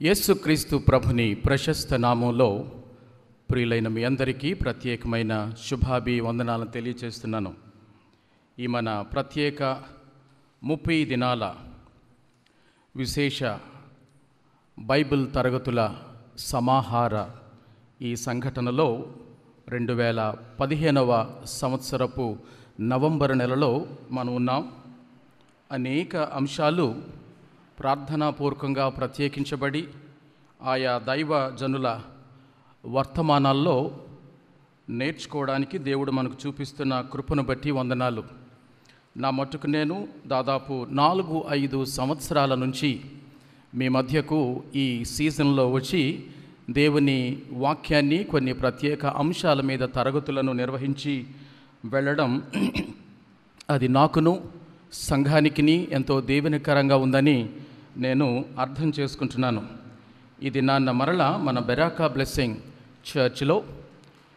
యేసుక్రీస్తు ప్రభుని ప్రశస్త నామంలో ప్రియులైన మీ అందరికీ ప్రత్యేకమైన శుభాభివందనాలను తెలియజేస్తున్నాను. ఈ మన ప్రత్యేక 30 దినాల విశేష బైబిల్ తరగతుల సమాహార ఈ సంఘటనలో 2015వ సంవత్సరపు నవంబర్ నెలలో మనం ఉన్నాం. అనేక అంశాలు ప్రార్థనాపూర్వకంగా ప్రత్యేకించబడి ఆయా దైవ జనుల వర్తమానాల్లో నేర్చుకోవడానికి దేవుడు మనకు చూపిస్తున్న కృపను బట్టి వందనాలు. నా మట్టుకు నేను దాదాపు 4-5 సంవత్సరాల నుంచి మీ మధ్యకు ఈ సీజన్లో వచ్చి దేవుని వాక్యాన్ని కొన్ని ప్రత్యేక అంశాల మీద తరగతులను నిర్వహించి వెళ్ళడం అది నాకును సంఘానికిని ఎంతో దీవెనకరంగా ఉందని నేను అర్థం చేసుకుంటున్నాను. ఇది నాన్న మరలా మన బెరాకా బ్లెస్సింగ్ చర్చ్లో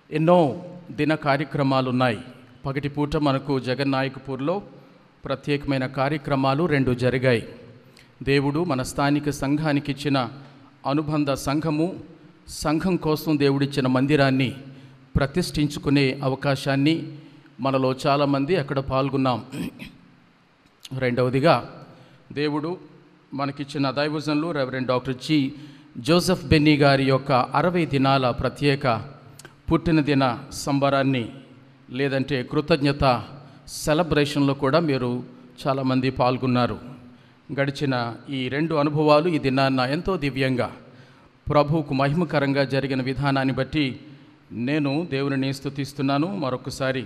ఎన్నో దిన కార్యక్రమాలు ఉన్నాయి. పగటిపూట మనకు జగన్నాయకపూర్లో ప్రత్యేకమైన కార్యక్రమాలు 2 జరిగాయి. దేవుడు మన స్థానిక సంఘానికి ఇచ్చిన అనుబంధ సంఘం కోసం దేవుడిచ్చిన మందిరాన్ని ప్రతిష్ఠించుకునే అవకాశాన్ని మనలో చాలామంది అక్కడ పాల్గొన్నాం. రెండవదిగా దేవుడు మనకిచ్చిన దైవజనులు reverend doctor G Joseph Benny గారి యొక్క 60 దినాల ప్రత్యేక పుట్టినదిన సంబరాన్ని లేదంటే కృతజ్ఞత సెలబ్రేషన్లో కూడా మీరు చాలామంది పాల్గొన్నారు. గడిచిన ఈ 2 అనుభవాలు ఈ దినాన్న ఎంతో దివ్యంగా ప్రభువుకు మహిమకరంగా జరిగిన విధానాన్ని బట్టి నేను దేవుని స్తుతిస్తున్నాను. మరొకసారి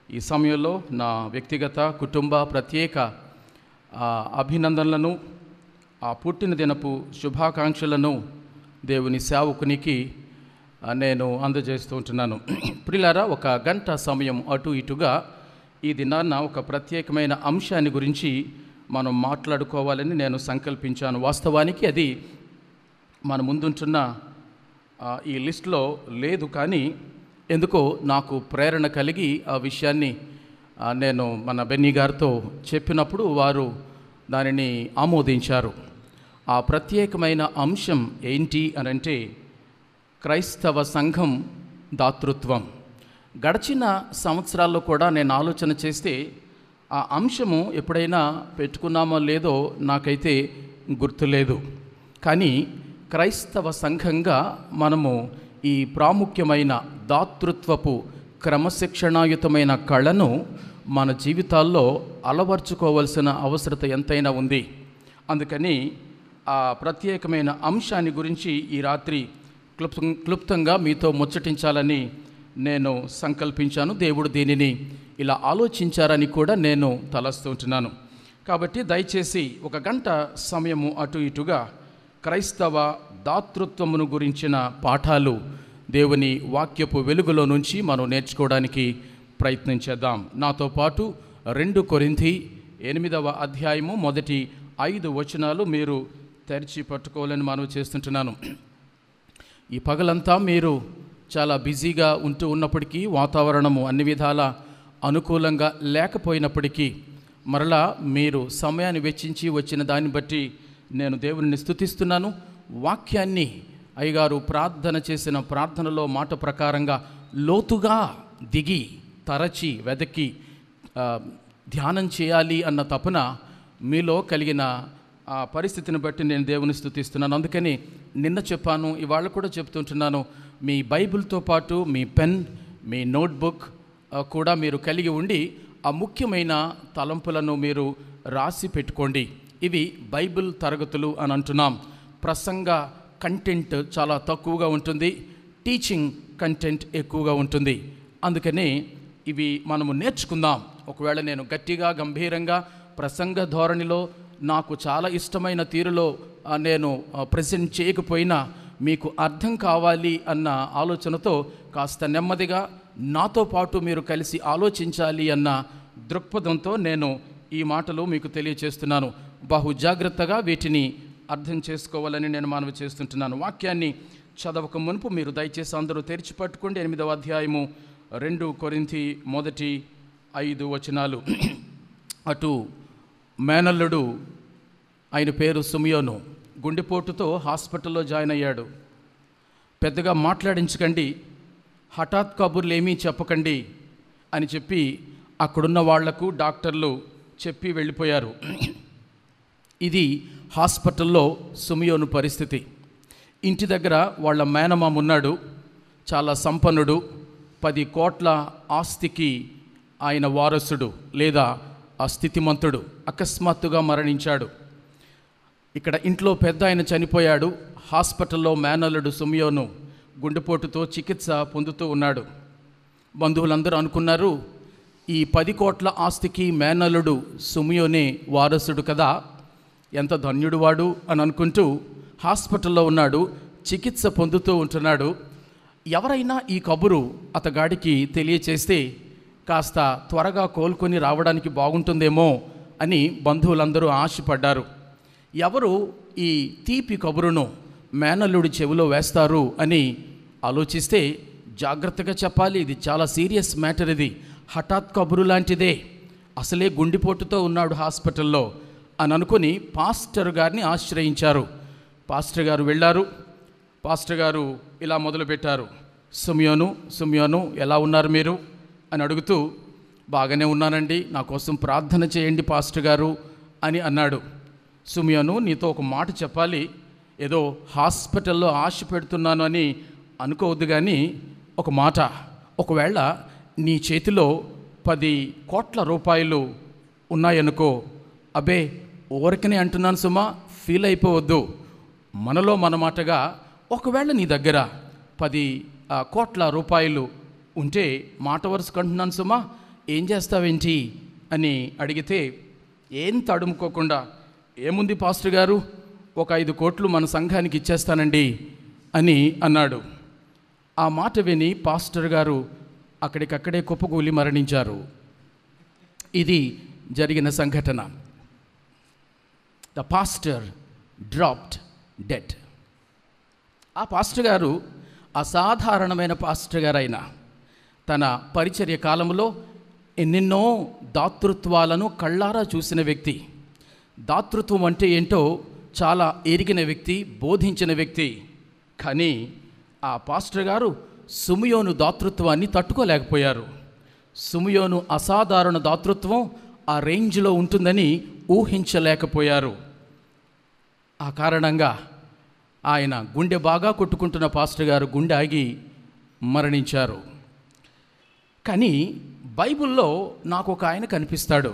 ఈ సమయంలో నా వ్యక్తిగత కుటుంబ ప్రత్యేక అభినందనలను ఆ పుట్టిన దినపు శుభాకాంక్షలను దేవుని సేవకునికి నేను అందజేస్తూ ఉంటున్నాను. ప్రియులారా, 1 గంట సమయం అటు ఇటుగా ఈ దినాన్న ఒక ప్రత్యేకమైన అంశాన్ని గురించి మనం మాట్లాడుకోవాలని నేను సంకల్పించాను. వాస్తవానికి అది మన ముందుంటున్న ఈ లిస్టులో లేదు, కానీ ఎందుకో నాకు ప్రేరణ కలిగి ఆ విషయాన్ని నేను మన బెన్నీ గారితో చెప్పినప్పుడు వారు దానిని ఆమోదించారు. ఆ ప్రత్యేకమైన అంశం ఏంటి అనంటే క్రైస్తవ సంఘం దాతృత్వం. గడిచిన సంవత్సరాల్లో కూడా నేను ఆలోచన చేస్తే ఆ అంశము ఎప్పుడైనా పెట్టుకున్నామో లేదో నాకైతే గుర్తులేదు. కానీ క్రైస్తవ సంఘంగా మనము ఈ ప్రాముఖ్యమైన దాతృత్వపు క్రమశిక్షణాయుతమైన కళను మన జీవితాల్లో అలవర్చుకోవాల్సిన అవసరత ఎంతైనా ఉంది. అందుకని ఆ ప్రత్యేకమైన అంశాన్ని గురించి ఈ రాత్రి క్లుప్తంగా మీతో ముచ్చటించాలని నేను సంకల్పించాను. దేవుడు దీనిని ఇలా ఆలోచించారని కూడా నేను తలస్తుంటున్నాను. కాబట్టి దయచేసి 1 గంట సమయము అటు ఇటుగా క్రైస్తవ దాతృత్వమును గురించిన పాఠాలు దేవుని వాక్యపు వెలుగులో నుంచి మనం నేర్చుకోవడానికి ప్రయత్నం చేద్దాం. నాతో పాటు 2 కొరింథీ 8వ అధ్యాయము మొదటి 5 వచనాలు మీరు తెరిచి పట్టుకోవాలని మనవి చేస్తుంటున్నాను. ఈ పగలంతా మీరు చాలా బిజీగా ఉన్నప్పటికీ, వాతావరణము అన్ని విధాల అనుకూలంగా లేకపోయినప్పటికీ, మరలా మీరు సమయాన్ని వెచ్చించి వచ్చిన దాన్ని బట్టి నేను దేవుని స్తుతిస్తున్నాను. వాక్యాన్ని అయ్యగారు ప్రార్థన చేసిన ప్రార్థనలో మాట ప్రకారంగా లోతుగా దిగి తరచి వెదకి ధ్యానం చేయాలి అన్న తపన మీలో కలిగిన ఆ పరిస్థితిని బట్టి నేను దేవుని స్తుతిస్తున్నాను. అందుకని నిన్న చెప్పాను, ఇవాళ కూడా చెప్తుంటున్నాను, మీ బైబిల్తో పాటు మీ పెన్, మీ నోట్బుక్ కూడా మీరు కలిగి ఉండి ఆ ముఖ్యమైన తలంపులను మీరు రాసి పెట్టుకోండి. ఇవి బైబిల్ తరగతులు అని అంటున్నాం. ప్రసంగ కంటెంట్ చాలా తక్కువగా ఉంటుంది, టీచింగ్ కంటెంట్ ఎక్కువగా ఉంటుంది. అందుకని ఇవి మనము నేర్చుకుందాం. ఒకవేళ నేను గట్టిగా గంభీరంగా ప్రసంగ ధోరణిలో నాకు చాలా ఇష్టమైన తీరులో నేను ప్రజెంట్ చేయకపోయినా మీకు అర్థం కావాలి అన్న ఆలోచనతో కాస్త నెమ్మదిగా నాతో పాటు మీరు కలిసి ఆలోచించాలి అన్న దృక్పథంతో నేను ఈ మాటలు మీకు తెలియచేస్తున్నాను. బహు జాగ్రత్తగా వీటిని అర్థం చేసుకోవాలని నేను మనవి చేస్తుంటున్నాను. వాక్యాన్ని చదవక మునుపు మీరు దయచేసి అందరూ తెరిచి పట్టుకోండి. 8వ అధ్యాయము 2 కొరింథీ మొదటి 5 వచనాలు. అటు మేనల్లుడు, ఆయన పేరు సుమియోను, గుండెపోటుతో హాస్పిటల్లో జాయిన్ అయ్యాడు. పెద్దగా మాట్లాడించకండి, హఠాత్ కబుర్లు ఏమీ చెప్పకండి అని చెప్పి అక్కడున్న వాళ్లకు డాక్టర్లు చెప్పి వెళ్ళిపోయారు. ఇది హాస్పిటల్లో సిమియోను పరిస్థితి. ఇంటి దగ్గర వాళ్ళ మేనమామ ఉన్నాడు, చాలా సంపన్నుడు, 10 కోట్ల ఆస్తికి ఆయన వారసుడు లేదా ఆ స్థితిమంతుడు. అకస్మాత్తుగా మరణించాడు. ఇక్కడ ఇంట్లో పెద్ద ఆయన చనిపోయాడు. హాస్పిటల్లో మేనల్లుడు సిమియోను గుండెపోటుతో చికిత్స పొందుతూ ఉన్నాడు. బంధువులందరూ అనుకున్నారు, ఈ 10 కోట్ల ఆస్తికి మేనల్లుడు సిమియోనే వారసుడు కదా, ఎంత ధన్యుడు వాడు అని అనుకుంటూ హాస్పిటల్లో ఉన్నాడు, చికిత్స పొందుతూ ఉంటున్నాడు. ఎవరైనా ఈ కబురు అతగాడికి తెలియచేస్తే కాస్త త్వరగా కోలుకొని రావడానికి బాగుంటుందేమో అని బంధువులందరూ ఆశపడ్డారు. ఎవరు ఈ తీపి కబురును మేనల్లుడి చెవిలో వేస్తారు అని ఆలోచిస్తే, జాగ్రత్తగా చెప్పాలి, ఇది చాలా సీరియస్ మ్యాటర్, ఇది హఠాత్ కబురు లాంటిదే, అసలే గుండెపోటుతో ఉన్నాడు హాస్పిటల్లో అని అనుకుని పాస్టర్ గారిని ఆశ్రయించారు. పాస్టర్ గారు వెళ్ళారు. పాస్టర్ గారు ఇలా మొదలుపెట్టారు, సిమియోను ఎలా ఉన్నారు మీరు అని అడుగుతూ, బాగానే ఉన్నానండి, నా కోసం ప్రార్థన చేయండి పాస్టర్ గారు అని అన్నాడు. సిమియోను, నీతో ఒక మాట చెప్పాలి, ఏదో హాస్పిటల్లో ఆశ పెడుతున్నాను అని అనుకోవద్దు, కానీ ఒక మాట, ఒకవేళ నీ చేతిలో 10 కోట్ల రూపాయలు ఉన్నాయనుకో, అబ్బే ఊరికనే అంటున్నాను సుమా, ఫీల్ అయిపోవద్దు, మనలో మనమాటగా ఒకవేళ నీ దగ్గర 10 కోట్ల రూపాయలు ఉంటే, మాట వరుసకు అంటున్నాను సుమా, ఏం చేస్తావేంటి అని అడిగితే, ఏం తడుముకోకుండా, ఏముంది పాస్టర్ గారు, ఒక 5 కోట్లు మన సంఘానికి ఇచ్చేస్తానండి అని అన్నాడు. ఆ మాట విని పాస్టర్ గారు అక్కడికక్కడే కుప్పకూలి మరణించారు. ఇది జరిగిన సంఘటన. The pastor dropped dead. ఆ పాస్టర్ గారు అసాధారణమైన పాస్టర్ గారైన తన పరిచర్య కాలంలో ఎన్నెన్నో దాతృత్వాలను కళ్ళారా చూసిన వ్యక్తి. దాతృత్వం అంటే ఏంటో చాలా ఎరిగిన వ్యక్తి, బోధించిన వ్యక్తి. కానీ ఆ పాస్టర్ గారు సిమియోను దాతృత్వాన్ని తట్టుకోలేకపోయారు. సిమియోను అసాధారణ దాతృత్వం ఆ రేంజ్లో ఉంటుందని ఊహించలేకపోయారు. ఆ కారణంగా ఆయన గుండె బాగా కొట్టుకుంటున్న పాస్టర్ గారు గుండె ఆగి మరణించారు. కానీ బైబిల్లో నాకు ఒక ఆయన కనిపిస్తాడు,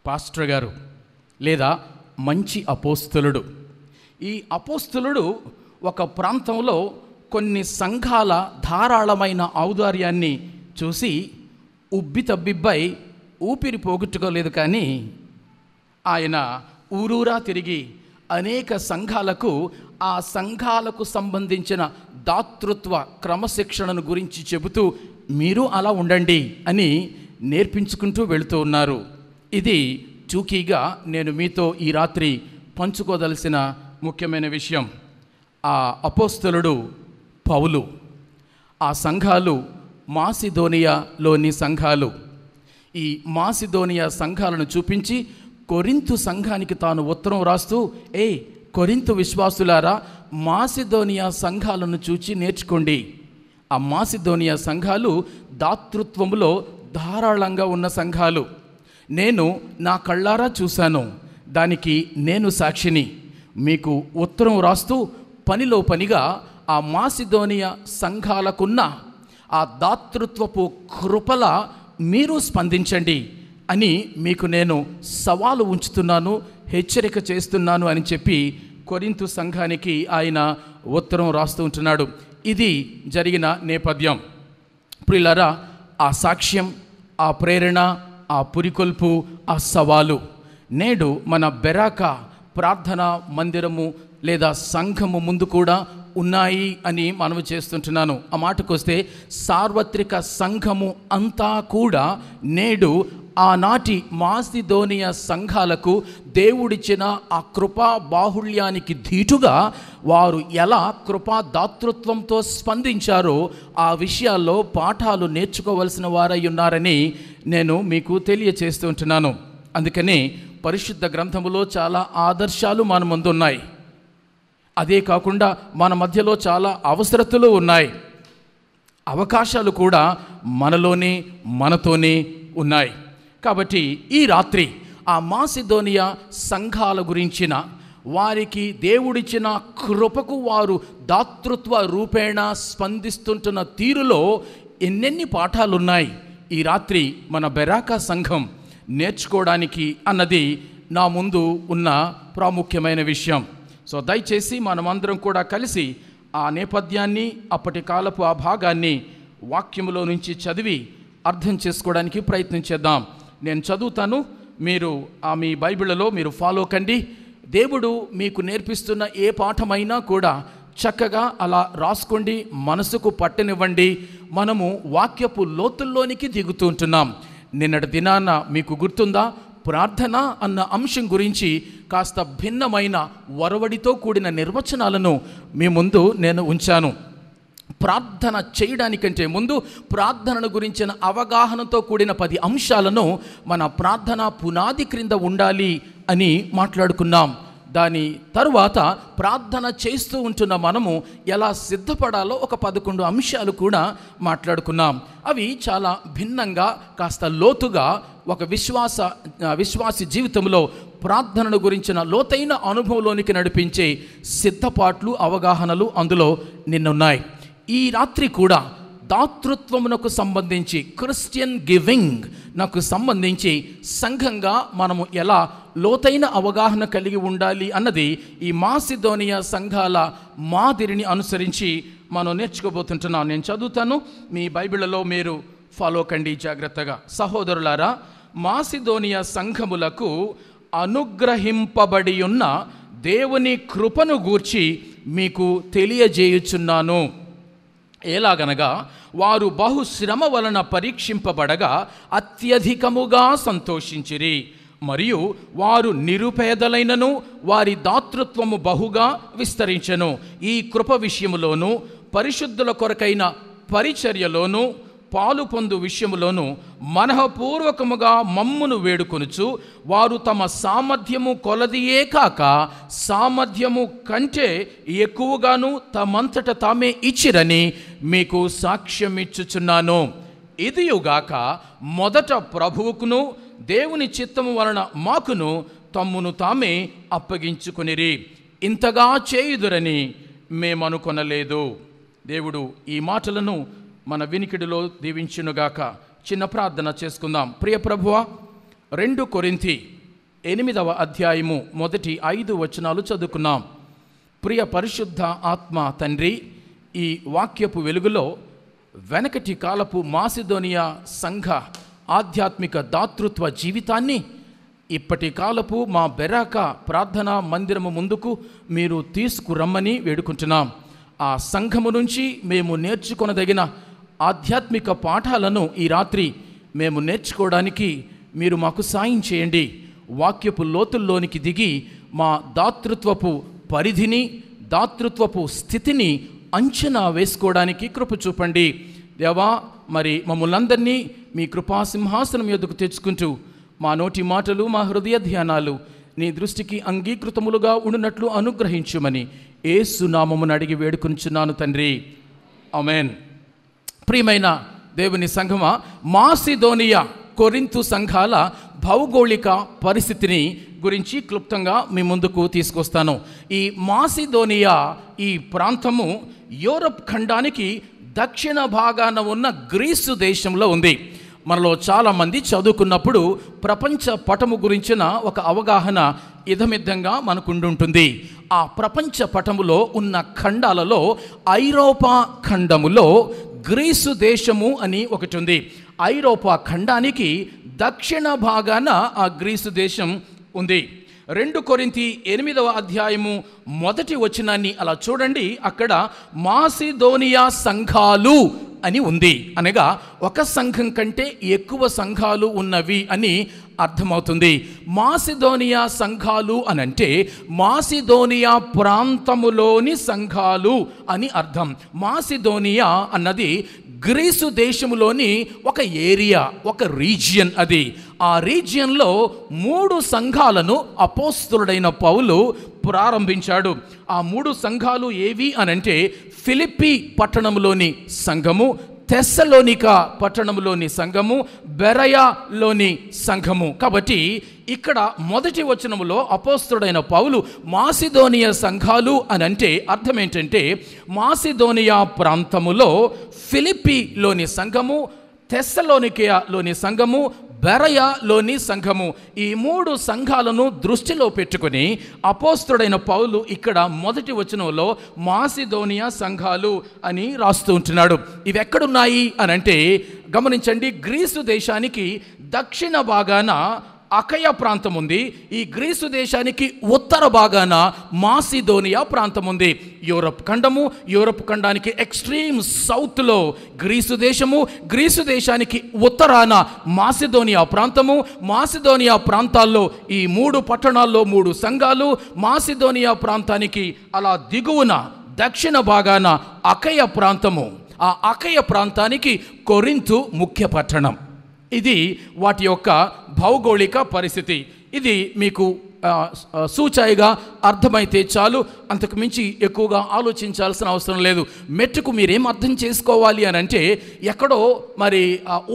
పాస్టర్ గారు లేదా మంచి అపోస్తలుడు. ఈ అపోస్తలుడు ఒక ప్రాంతంలో కొన్ని సంఘాల ధారాళమైన ఔదార్యాన్ని చూసి ఉబ్బితబ్బిబ్బై ఊపిరి పోగొట్టుకోలేదు. కానీ ఆయన ఊరూరా తిరిగి అనేక సంఘాలకు ఆ సంఘాలకు సంబంధించిన దాతృత్వ క్రమశిక్షణను గురించి చెబుతూ, మీరు అలా ఉండండి అని నేర్పించుకుంటూ వెళుతూ ఉన్నారు. ఇది చూకీగా నేను మీతో ఈ రాత్రి పంచుకోదలసిన ముఖ్యమైన విషయం. ఆ అపోస్తలుడు పౌలు, ఆ సంఘాలు మాసిదోనియాలోని సంఘాలు. ఈ మాసిదోనియా సంఘాలను చూపించి కొరింథు సంఘానికి తాను ఉత్తరం రాస్తూ, కొరింథు విశ్వాసులారా, మాసిదోనియా సంఘాలను చూచి నేర్చుకోండి. ఆ మాసిదోనియా సంఘాలు దాతృత్వములో ధారాళంగా ఉన్న సంఘాలు. నేను నా కళ్ళారా చూశాను, దానికి నేను సాక్షిని. మీకు ఉత్తరం రాస్తూ పనిలో పనిగా ఆ మాసిదోనియా సంఘాలకున్న ఆ దాతృత్వపు కృపల మీరు స్పందించండి అని మీకు నేను సవాలు ఉంచుతున్నాను, హెచ్చరిక చేస్తున్నాను అని చెప్పి కొరింథు సంఘానికి ఆయన ఉత్తరం రాస్తూ ఉంటున్నాడు. ఇది జరిగిన నేపథ్యం. ప్రియులారా, ఆ సాక్ష్యం, ఆ ప్రేరణ, ఆ పురికొల్పు, ఆ సవాలు నేడు మన బెరాక ప్రార్థనా మందిరము లేదా సంఘము ముందు కూడా ఉన్నాయి అని మనవి చేస్తుంటున్నాను. ఆ మాటకొస్తే సార్వత్రిక సంఘము అంతా కూడా నేడు ఆనాటి మాసిదోనియా సంఘాలకు దేవుడిచ్చిన ఆ కృపా బాహుళ్యానికి ధీటుగా వారు ఎలా కృపా దాతృత్వంతో స్పందించారో ఆ విషయాల్లో పాఠాలు నేర్చుకోవలసిన వారై ఉన్నారని నేను మీకు తెలియచేస్తూ ఉంటున్నాను. అందుకని పరిశుద్ధ గ్రంథములో చాలా ఆదర్శాలు మన ముందు ఉన్నాయి. అదే కాకుండా మన మధ్యలో చాలా అవసరతలు ఉన్నాయి, అవకాశాలు కూడా మనతోనే ఉన్నాయి. కాబట్టి ఈ రాత్రి ఆ మాసిదోనియా సంఘాల గురించిన, వారికి దేవుడిచ్చిన కృపకు వారు దాతృత్వ రూపేణ స్పందిస్తుంటున్న తీరులో ఎన్నెన్ని పాఠాలున్నాయి ఈ రాత్రి మన బెరాకా సంఘం నేర్చుకోవడానికి అన్నది నా ముందు ఉన్న ప్రాముఖ్యమైన విషయం. సో దయచేసి మనమందరం కూడా కలిసి ఆ నేపథ్యాన్ని, అప్పటి కాలపు ఆ భాగాన్ని వాక్యములో నుంచి చదివి అర్థం చేసుకోవడానికి ప్రయత్నం చేద్దాం. నేను చదువుతాను, మీరు మీ బైబిళ్లలో మీరు ఫాలో కండి. దేవుడు మీకు నేర్పిస్తున్న ఏ పాఠమైనా కూడా చక్కగా అలా రాసుకోండి, మనసుకు పట్టనివ్వండి. మనము వాక్యపు లోతుల్లోనికి దిగుతూ ఉంటున్నాం. నిన్నటి దినాన మీకు గుర్తుందా, ప్రార్థన అన్న అంశం గురించి కాస్త భిన్నమైన వరవడితో కూడిన నిర్వచనాలను మీ ముందు నేను ఉంచాను. ప్రార్థన చేయడానికంటే ముందు ప్రార్థనను గురించిన అవగాహనతో కూడిన 10 అంశాలను మన ప్రార్థన పునాది క్రింద ఉండాలి అని మాట్లాడుకున్నాం. దాని తరువాత ప్రార్థన చేస్తూ ఉంటున్న మనము ఎలా సిద్ధపడాలో ఒక 11 అంశాలు కూడా మాట్లాడుకున్నాం. అవి చాలా భిన్నంగా, కాస్త లోతుగా ఒక విశ్వాసి జీవితంలో ప్రార్థనను గురించిన లోతైన అనుభవంలోనికి నడిపించే సిద్ధపాట్లు, అవగాహనలు అందులో నిన్నున్నాయి. ఈ రాత్రి కూడా దాతృత్వమునకు సంబంధించి, క్రిస్టియన్ గివింగ్ నాకు సంబంధించి సంఘంగా మనము ఎలా లోతైన అవగాహన కలిగి ఉండాలి అన్నది ఈ మాసిదోనియా సంఘాల మాదిరిని అనుసరించి మనం నేర్చుకోబోతుంటున్నాం. నేను చదువుతాను, మీ బైబిళ్లలో మీరు ఫాలో కండి జాగ్రత్తగా. సహోదరులారా, మాసిదోనియా సంఘములకు అనుగ్రహింపబడి ఉన్న దేవుని కృపను గూర్చి మీకు తెలియజేయుచున్నాను. ఎలాగనగా, వారు బహుశ్రమ వలన పరీక్షింపబడగా అత్యధికముగా సంతోషించిరి, మరియు వారు నిరుపేదలైనను వారి దాతృత్వము బహుగా విస్తరించెను. ఈ కృప విషయములోను, పరిశుద్ధుల కొరకైన పరిచర్యలోను, పాలు పొందు విషయములోను మనఃపూర్వకముగా మమ్మును వేడుకొనుచు, వారు తమ సామర్థ్యము కొలదియే కాక సామర్థ్యము కంటే ఎక్కువగాను తమంతట తామే ఇచ్చిరని మీకు సాక్ష్యమిచ్చుచున్నాను. ఇదియుగాక మొదట ప్రభువుకును దేవుని చిత్తము వలన మాకును తమ్మును తామే అప్పగించుకొనిరి. ఇంతగా చేయుదురని మేమనుకొనలేదు. దేవుడు ఈ మాటలను మన వినికిడిలో దీవించునుగాక. చిన్న ప్రార్థన చేసుకుందాం. ప్రియ ప్రభువా, 2 కొరింథీ 8వ అధ్యాయము మొదటి 5 వచనాలు చదువుకున్నాం. ప్రియ పరిశుద్ధ ఆత్మ తండ్రి, ఈ వాక్యపు వెలుగులో వెనకటి కాలపు మాసిదోనియా సంఘ ఆధ్యాత్మిక దాతృత్వ జీవితాన్ని ఇప్పటి కాలపు మా బెరాకా ప్రార్థనా మందిరము ముందుకు మీరు తీసుకురమ్మని వేడుకుంటున్నాం. ఆ సంఘము నుంచి మేము నేర్చుకొనదగిన ఆధ్యాత్మిక పాఠాలను ఈ రాత్రి మేము నేర్చుకోవడానికి మీరు మాకు సాయం చేయండి. వాక్యపు లోతుల్లోనికి దిగి మా దాతృత్వపు పరిధిని, దాతృత్వపు స్థితిని అంచనా వేసుకోవడానికి కృప చూపండి. దేవా, మరి మమ్మల్నందరినీ మీ కృపా సింహాసనం ఎదుగు తెచ్చుకుంటూ మా నోటి మాటలు, మా హృదయ ధ్యానాలు నీ దృష్టికి అంగీకృతములుగా ఉండునట్లు అనుగ్రహించుమని యేసు నామమున అడిగి వేడుకొనుచున్నాను తండ్రి, ఆమేన్. ప్రియమైన దేవుని సంఘమా, మాసిదోనియా, కొరింథు సంఘాల భౌగోళిక పరిస్థితిని గురించి క్లుప్తంగా మీ ముందుకు తీసుకొస్తాను. ఈ మాసిదోనియా ఈ ప్రాంతము యూరప్ ఖండానికి దక్షిణ భాగాన ఉన్న గ్రీసు దేశంలో ఉంది. మనలో చాలామంది చదువుకున్నప్పుడు ప్రపంచ పటము గురించిన ఒక అవగాహన ఇదమిద్దంగా మనకుండుంటుంది. ఆ ప్రపంచ పటములో ఉన్న ఖండాలలో ఐరోపా ఖండములో గ్రీసు దేశము అని ఒకటి ఉంది. ఐరోపా ఖండానికి దక్షిణ భాగాన ఆ గ్రీసు దేశం ఉంది. 2 కొరింథీ 8వ అధ్యాయము మొదటి వచనాన్ని అలా చూడండి. అక్కడ మాసిదోనియా సంఘాలు అని ఉంది, అనగా ఒక సంఘం కంటే ఎక్కువ సంఘాలు ఉన్నవి అని అర్థమవుతుంది. మాసిదోనియా సంఘాలు అనంటే మాసిదోనియా ప్రాంతములోని సంఘాలు అని అర్థం. మాసిదోనియా అన్నది గ్రీసు దేశంలోని ఒక ఏరియా, ఒక రీజియన్. అది ఆ రీజియన్లో 3 సంఘాలను అపోస్తలుడైన పౌలు ప్రారంభించాడు. ఆ 3 సంఘాలు ఏవి అనంటే ఫిలిప్పీ పట్టణంలోని సంఘము, తెస్సలోనిక పట్టణంలోని సంఘము, బెరయాలోని సంఘము. కాబట్టి ఇక్కడ మొదటి వచనములో అపోస్తలుడైన పౌలు మాసిదోనియా సంఘాలు అని అంటే అర్థం ఏంటంటే మాసిదోనియా ప్రాంతములో ఫిలిప్పీలోని సంఘము, తెస్సలోనికలోని సంఘము, బెరయాలోని సంఘము, ఈ 3 సంఘాలను దృష్టిలో పెట్టుకుని అపోస్తలుడైన పౌలు ఇక్కడ మొదటి వచనంలో మాసిదోనియా సంఘాలు అని రాస్తూ ఉంటున్నాడు. ఇవి ఎక్కడున్నాయి అని అంటే గమనించండి, గ్రీసు దేశానికి దక్షిణ భాగాన అకయ ప్రాంతం ఉంది. ఈ గ్రీసు దేశానికి ఉత్తర భాగాన మాసిదోనియా ప్రాంతం ఉంది. యూరప్ ఖండము, యూరప్ ఖండానికి ఎక్స్ట్రీమ్ సౌత్లో గ్రీసు దేశము, గ్రీసు దేశానికి ఉత్తరాన మాసిదోనియా ప్రాంతము, మాసిదోనియా ప్రాంతాల్లో ఈ 3 పట్టణాల్లో 3 సంఘాలు, మాసిదోనియా ప్రాంతానికి అలా దిగువన దక్షిణ భాగాన అకయ ప్రాంతము. ఆ అకయ ప్రాంతానికి కొరింథు ముఖ్య పట్టణం. ఇది వాటి యొక్క భౌగోళిక పరిస్థితి. ఇది మీకు సూచాయిగా అర్థమైతే చాలు, అంతకు మించి ఎక్కువగా ఆలోచించాల్సిన అవసరం లేదు. మెట్టుకు మీరేం అర్థం చేసుకోవాలి అని అంటే ఎక్కడో మరి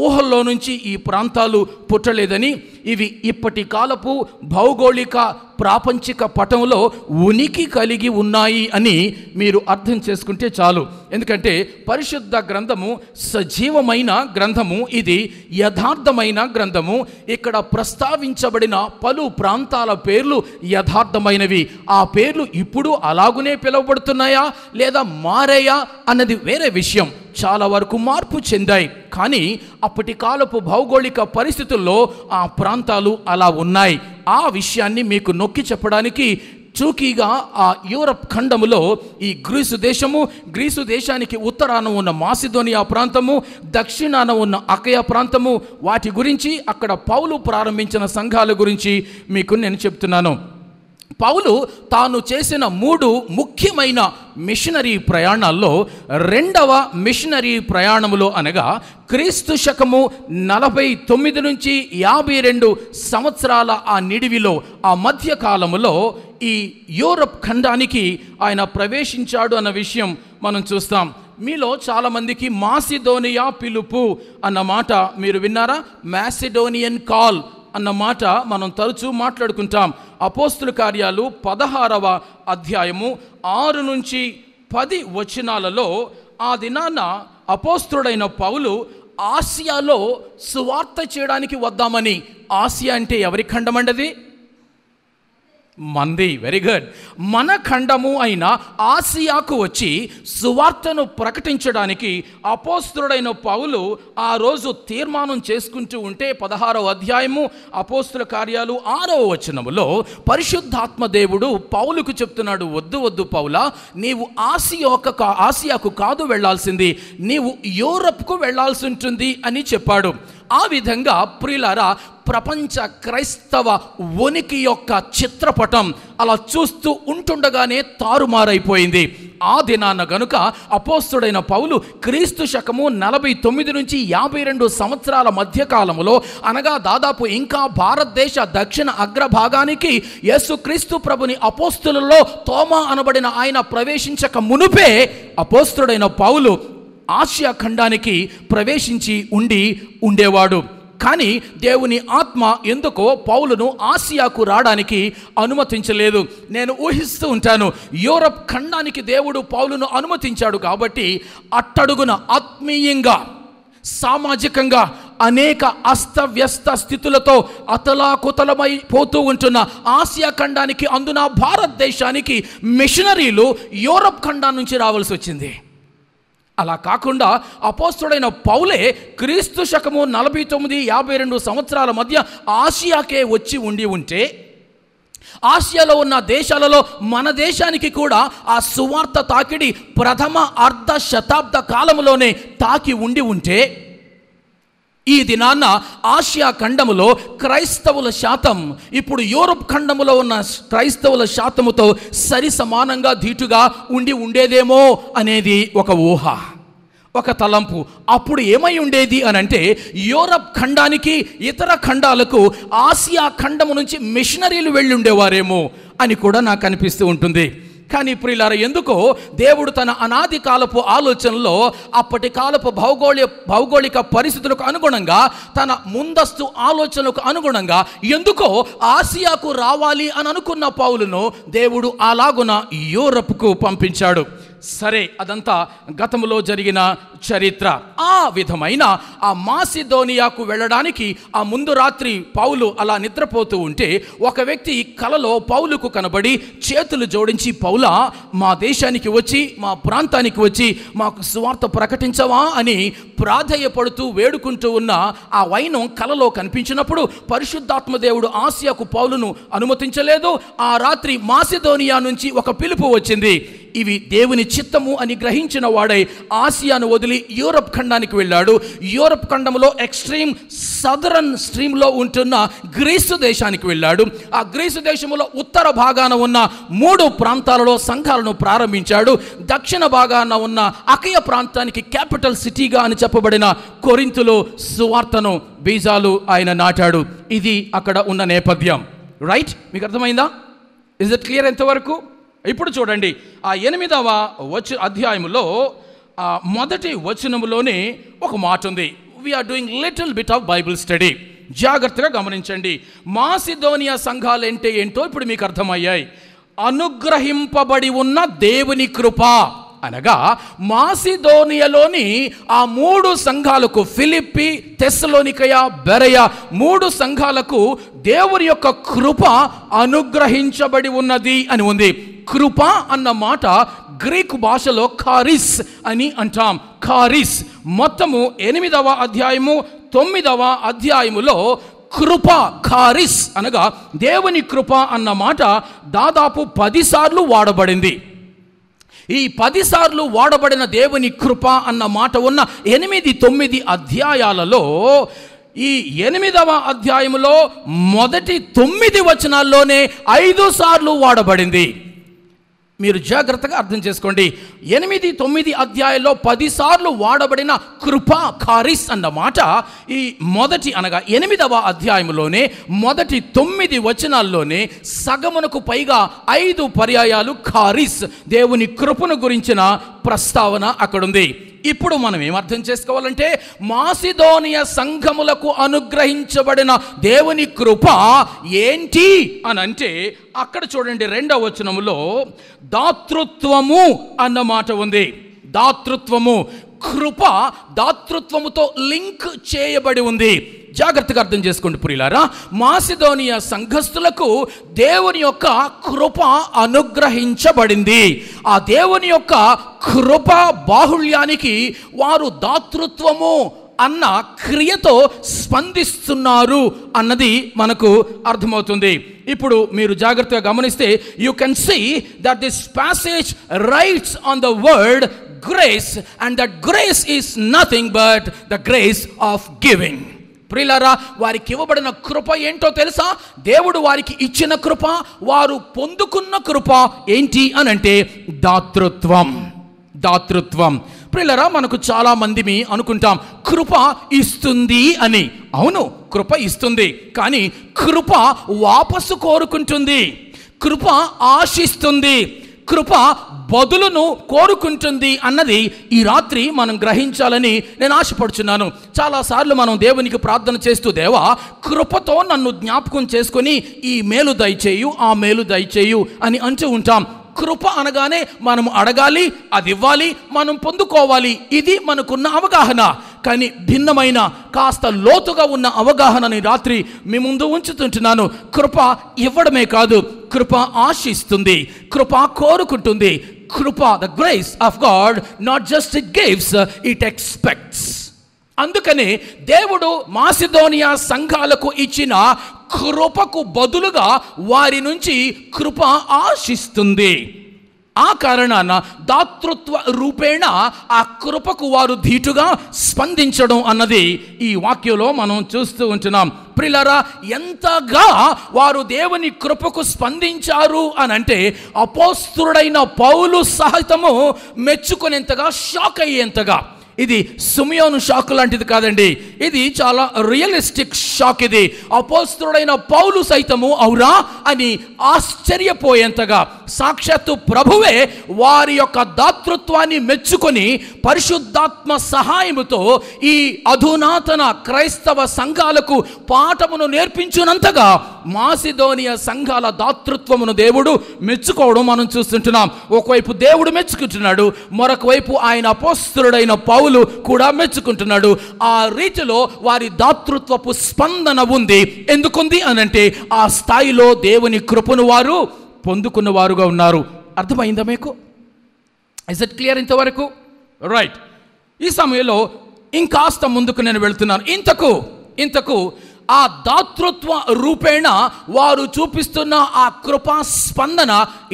ఊహల్లో నుంచి ఈ ప్రాంతాలు పుట్టలేదని, ఇవి ఇప్పటి కాలపు భౌగోళిక ప్రాపంచిక పటంలో ఉనికి కలిగి ఉన్నాయి అని మీరు అర్థం చేసుకుంటే చాలు. ఎందుకంటే పరిశుద్ధ గ్రంథము సజీవమైన గ్రంథము, ఇది యథార్థమైన గ్రంథము. ఇక్కడ ప్రస్తావించబడిన పలు ప్రాంతాల పేర్లు యథార్థమైనవి. ఆ పేర్లు ఇప్పుడు అలాగునే పిలువబడుతున్నాయా లేదా మారాయా అన్నది వేరే విషయం. చాలా వరకు మార్పు చెందాయి, కానీ అప్పటి కాలపు భౌగోళిక పరిస్థితుల్లో ఆ ప్రాంతాలు అలా ఉన్నాయి. ఆ విషయాన్ని మీకు నొక్కి చెప్పడానికి చూకీగా ఆ యూరప్ ఖండములో ఈ గ్రీసు దేశము, గ్రీసు దేశానికి ఉత్తరాన ఉన్న మాసిదోనియా ప్రాంతము, దక్షిణాన ఉన్న అకయ ప్రాంతము, వాటి గురించి అక్కడ పౌలు ప్రారంభించిన సంఘాల గురించి మీకు నేను చెప్తున్నాను. పౌలు తాను చేసిన 3 ముఖ్యమైన మిషనరీ ప్రయాణాల్లో 2వ మిషనరీ ప్రయాణములో అనగా క్రీస్తు శకము 49 నుంచి 52 సంవత్సరాల ఆ నిడివిలో, ఆ మధ్యకాలములో ఈ యూరప్ ఖండానికి ఆయన ప్రవేశించాడు అన్న విషయం మనం చూస్తాం. మీలో చాలామందికి మాసిదోనియా పిలుపు అన్న మాట మీరు విన్నారా? మాసిడోనియన్ కాల్ అన్న మాట మనం తరచూ మాట్లాడుకుంటాం. అపోస్తుల కార్యాలు 16వ అధ్యాయము 6 నుంచి 10 వచనాలలో ఆ దినాన అపోస్తుడైన పౌలు ఆసియాలో సువార్త చేయడానికి వద్దామని. ఆసియా అంటే ఎవరి ఖండం అండి? మంది. Very good. మన ఖండము అయిన ఆసియాకు వచ్చి సువార్తను ప్రకటించడానికి అపోస్తులుడైన పౌలు ఆ రోజు తీర్మానం చేసుకుంటూ ఉంటే 16వ అధ్యాయము అపోస్తుల కార్యాలు 6వ వచనములో పరిశుద్ధాత్మ దేవుడు పౌలుకు చెప్తున్నాడు, వద్దు వద్దు పౌలా, నీవు ఆసియాకు కాదు వెళ్ళాల్సింది, నీవు యూరప్కు వెళ్ళాల్సి ఉంటుంది అని చెప్పాడు. ఆ విధంగా ప్రియులారా, ప్రపంచ క్రైస్తవ ఉనికి యొక్క చిత్రపటం అలా చూస్తూ ఉంటుండగానే తారుమారైపోయింది. ఆ దినాన గనుక అపోస్తుడైన పౌలు క్రీస్తు శకము 49 నుంచి 52 సంవత్సరాల మధ్యకాలములో, అనగా దాదాపు ఇంకా భారతదేశ దక్షిణ అగ్రభాగానికి యేసుక్రీస్తు ప్రభుని అపోస్తులలో తోమా అనబడిన ఆయన ప్రవేశించక మునుపే అపోస్తుడైన పౌలు ఆసియా ఖండానికి ప్రవేశించి ఉండేవాడు. కానీ దేవుని ఆత్మ ఎందుకో పౌలును ఆసియాకు రావడానికి అనుమతించలేదు. నేను ఊహిస్తూ ఉంటాను, యూరప్ ఖండానికి దేవుడు పౌలును అనుమతించాడు కాబట్టి అట్టడుగున ఆత్మీయంగా, సామాజికంగా అనేక అస్తవ్యస్త స్థితులతో అతలాకుతలమైపోతూ ఉంటున్న ఆసియా ఖండానికి, అందున భారతదేశానికి మిషనరీలు యూరప్ ఖండం నుంచి రావాల్సి వచ్చింది. అలా కాకుండా అపోస్తుడైన పౌలే క్రీస్తు శకము 49-52 సంవత్సరాల మధ్య ఆసియాకే వచ్చి ఉంటే, ఆసియాలో ఉన్న దేశాలలో మన దేశానికి కూడా ఆ సువార్త తాకిడి ప్రథమ అర్ధ శతాబ్ద కాలంలోనే తాకి ఉంటే, ఈ దినాన్న ఆసియా ఖండములో క్రైస్తవుల శాతం ఇప్పుడు యూరప్ ఖండములో ఉన్న క్రైస్తవుల శాతముతో సరి సమానంగా ధీటుగా ఉండేదేమో అనేది ఒక ఊహ. ఒక తలంపు. అప్పుడు ఏమై ఉండేది అని అంటే, యూరప్ ఖండానికి ఇతర ఖండాలకు ఆసియా ఖండము నుంచి మిషనరీలు వెళ్ళి ఉండేవారేమో అని కూడా నాకు అనిపిస్తూ ఉంటుంది. కానీ ప్రియులారా, ఎందుకో దేవుడు తన అనాది కాలపు ఆలోచనలో అప్పటి కాలపు భౌగోళిక పరిస్థితులకు అనుగుణంగా, తన ముందస్తు ఆలోచనలకు అనుగుణంగా ఎందుకో ఆసియాకు రావాలి అని అనుకున్న పౌలును దేవుడు అలాగున యూరప్కు పంపించాడు. సరే, అదంతా గతంలో జరిగిన చరిత్ర. ఆ విధమైన ఆ మాసిదోనియాకు వెళ్ళడానికి ఆ ముందు రాత్రి పౌలు అలా నిద్రపోతూ ఉంటే ఒక వ్యక్తి కలలో పౌలుకు కనబడి చేతులు జోడించి, పౌలా, మా దేశానికి వచ్చి, మా ప్రాంతానికి వచ్చి మాకు సువార్త ప్రకటించవా అని ప్రాధేయపడుతూ వేడుకుంటూ ఉన్న ఆ వైనం కలలో కనిపించినప్పుడు పరిశుద్ధాత్మ దేవుడు ఆసియాకు పౌలును అనుమతించలేదు. ఆ రాత్రి మాసిదోనియా నుంచి ఒక పిలుపు వచ్చింది. ఇవి దేవుని చిత్తము అని గ్రహించిన వాడై ఆసియాను వదిలి యూరప్ ఖండానికి వెళ్ళాడు. యూరప్ ఖండంలో ఎక్స్ట్రీమ్ సదరన్ స్ట్రీమ్లో ఉంటున్న గ్రీసు దేశానికి వెళ్ళాడు. ఆ గ్రీసు దేశంలో ఉత్తర భాగాన ఉన్న 3 ప్రాంతాలలో సంఘాలను ప్రారంభించాడు. దక్షిణ భాగాన ఉన్న అకయ ప్రాంతానికి క్యాపిటల్ సిటీగా అని చెప్పబడిన కొరింథులో సువార్తను బీజాలు ఆయన నాటాడు. ఇది అక్కడ ఉన్న నేపథ్యం. రైట్? మీకు అర్థమైందా? ఇస్ ఇట్ క్లియర్ ఎంతవరకు? ఇప్పుడు చూడండి, ఆ 8వ అధ్యాయములో మొదటి వచనములోనే ఒక మాట ఉంది. We are doing little bit of Bible study. జాగ్రత్తగా గమనించండి. మాసిదోనియా సంఘాలు అంటే ఏంటో ఇప్పుడు మీకు అర్థమయ్యాయి. అనుగ్రహింపబడి ఉన్న దేవుని కృప అనగా మాసిదోనియాలోని ఆ 3 సంఘాలకు, ఫిలిప్పి, తెస్సలోనికయ, బెరయ 3 సంఘాలకు దేవుని యొక్క కృప అనుగ్రహించబడి ఉన్నది అని ఉంది. కృప అన్న మాట గ్రీకు భాషలో కారిస్ అని అంటాం. కారిస్. మొత్తము 8వ అధ్యాయము 9వ అధ్యాయములో కృప, కారిస్ అనగా దేవుని కృప అన్న మాట దాదాపు 10 సార్లు వాడబడింది. ఈ 10 సార్లు వాడబడిన దేవుని కృప అన్న మాట ఉన్న 8, 9 అధ్యాయాలలో ఈ 8వ అధ్యాయములో మొదటి 9 వచనాల్లోనే 5 సార్లు వాడబడింది. మీరు జాగ్రత్తగా అర్థం చేసుకోండి. 8, 9 అధ్యాయాల్లో 10 సార్లు వాడబడిన కృపా, కారిస్ అన్న మాట ఈ మొదటి అనగా 8వ అధ్యాయంలోనే మొదటి 9 వచనాల్లోనే సగమునకు పైగా 5 పర్యాయాలు కారిస్, దేవుని కృపను గురించిన ప్రస్తావన అక్కడుంది. ఇప్పుడు మనం ఏమర్థం చేసుకోవాలంటే, మాసిదోనియా సంఘములకు అనుగ్రహించబడిన దేవుని కృప ఏంటి అని అంటే, అక్కడ చూడండి 2వ వచనములో దాతృత్వము అన్న మాట ఉంది. దాతృత్వము, కృప దాతృత్వముతో లింక్ చేయబడి ఉంది. జాగ్రత్తగా అర్థం చేసుకోండి ప్రియులారా. మాసిదోనియా సంఘస్థులకు దేవుని యొక్క కృప అనుగ్రహించబడింది. ఆ దేవుని యొక్క కృప బాహుళ్యానికి వారు దాతృత్వము అన్న క్రియతో స్పందిస్తున్నారు అన్నది మనకు అర్థమవుతుంది. ఇప్పుడు మీరు జాగ్రత్తగా గమనిస్తే, you can see that this passage writes on the word grace, and that grace is nothing but the grace of giving. ప్రియులారా, వారికి ఇవ్వబడిన కృప ఏంటో తెలుసా? దేవుడు వారికి ఇచ్చిన కృప, వారు పొందుకున్న కృప ఏంటి అనంటే దాతృత్వం. దాతృత్వం. ప్రియులారా, మనకు చాలా మంది అనుకుంటాం కృప ఇస్తుంది అని. అవును, కృప ఇస్తుంది, కానీ కృప వాపసు కోరుకుంటుంది, కృప ఆశిస్తుంది, కృప బదులును కోరుకుంటుంది అన్నది ఈ రాత్రి మనం గ్రహించాలని నేను ఆశపడుచున్నాను. చాలాసార్లు మనం దేవునికి ప్రార్థన చేస్తూ, దేవా కృపతో నన్ను జ్ఞాపకం చేసుకొని ఈ మేలు దయచేయు, ఆ మేలు దయచేయు అని అంటూ ఉంటాం. కృప అనగానే మనం అడగాలి, అది ఇవ్వాలి, మనం పొందుకోవాలి. ఇది మనకున్న అవగాహన. కానీ భిన్నమైన, కాస్త లోతుగా ఉన్న అవగాహనని రాత్రి మీ ముందు ఉంచుతుంటున్నాను. కృప ఇవ్వడమే కాదు, కృప ఆశిస్తుంది, కృప కోరుకుంటుంది. కృప, the grace of God, not just it gives, it expects. అందుకని దేవుడు మాసిదోనియా సంఘాలకు ఇచ్చిన కృపకు బదులుగా వారి నుంచి కృప ఆశిస్తుంది. ఆ కారణాన దాతృత్వ రూపేణ ఆ కృపకు వారు ధీటుగా స్పందించడం అన్నది ఈ వాక్యంలో మనం చూస్తూ ఉంటున్నాం. ప్రియులారా, ఎంతగా వారు దేవుని కృపకు స్పందించారు అని అంటే, అపోస్తలుడైన పౌలు సహితము మెచ్చుకునేంతగా, షాక్ అయ్యేంతగా. ఇది సిమియోను షాక్ లాంటిది కాదండి, ఇది చాలా రియలిస్టిక్ షాక్. ఇది అపోస్తలుడైన పౌలు సైతము అవురా అని ఆశ్చర్యపోయేంతగా సాక్షాత్తు ప్రభువే వారి యొక్క దాతృత్వాన్ని మెచ్చుకొని పరిశుద్ధాత్మ సహాయముతో ఈ అధునాతన క్రైస్తవ సంఘాలకు పాఠమును నేర్పించునంతగా మాసిదోనియా సంఘాల దాతృత్వమును దేవుడు మెచ్చుకోవడం మనం చూస్తుంటున్నాం. ఒకవైపు దేవుడు మెచ్చుకుంటున్నాడు, మరొక వైపు ఆయన అపోస్తలుడైన పౌలు కూడా మెచ్చుకుంటున్నాడు. ఆ రీతిలో వారి దాతృత్వపు స్పందన ఉంది. ఎందుకుంది అనంటే ఆ స్థాయిలో దేవుని కృపను వారు పొందుకున్న వారుగా ఉన్నారు. అర్థమైందా మీకు? ఇస్ ఇట్ క్లియర్ ఇంతవరకు? రైట్. ఈ సమయంలో ఇంకాస్త ముందుకు నేను వెళ్తున్నాను. ఇంతకు ఆ దాతృత్వ రూపేణ వారు చూపిస్తున్న ఆ కృపా స్పందన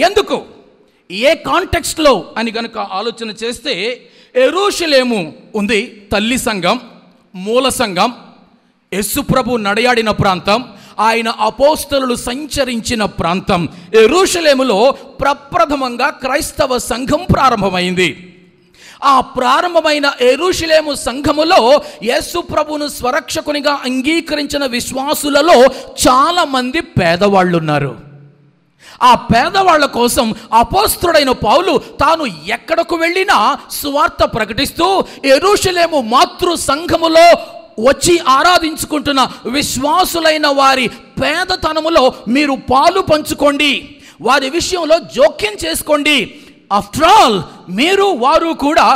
ఎందుకు, ఏ కాంటెక్స్ట్లో అని కనుక ఆలోచన చేస్తే, యెరూషలేము ఉంది, తల్లి సంఘం, మూల సంఘం, యేసు ప్రభు నడయాడిన ప్రాంతం, ఆయన అపోస్తలులు సంచరించిన ప్రాంతం. యెరూషలేములో ప్రప్రథమంగా క్రైస్తవ సంఘం ప్రారంభమైంది. ఆ ప్రారంభమైన యెరూషలేము సంఘములో యేసు ప్రభును స్వరక్షకునిగా అంగీకరించిన విశ్వాసులలో చాలా మంది పేదవాళ్ళు ఉన్నారు. ఆ పేదవాళ్ల కోసం అపోస్తలుడైన పౌలు తాను ఎక్కడకు వెళ్ళినా సువార్త ప్రకటిస్తూ యెరూషలేము మాతృ సంఘములో వచ్చి ఆరాధించుకుంటున్న విశ్వాసులైన వారి పేదతనములో మీరు పాలు పంచుకోండి, వారి విషయంలో జోక్యం చేసుకోండి. ఆఫ్టర్ ఆల్ మీరు వారు కూడా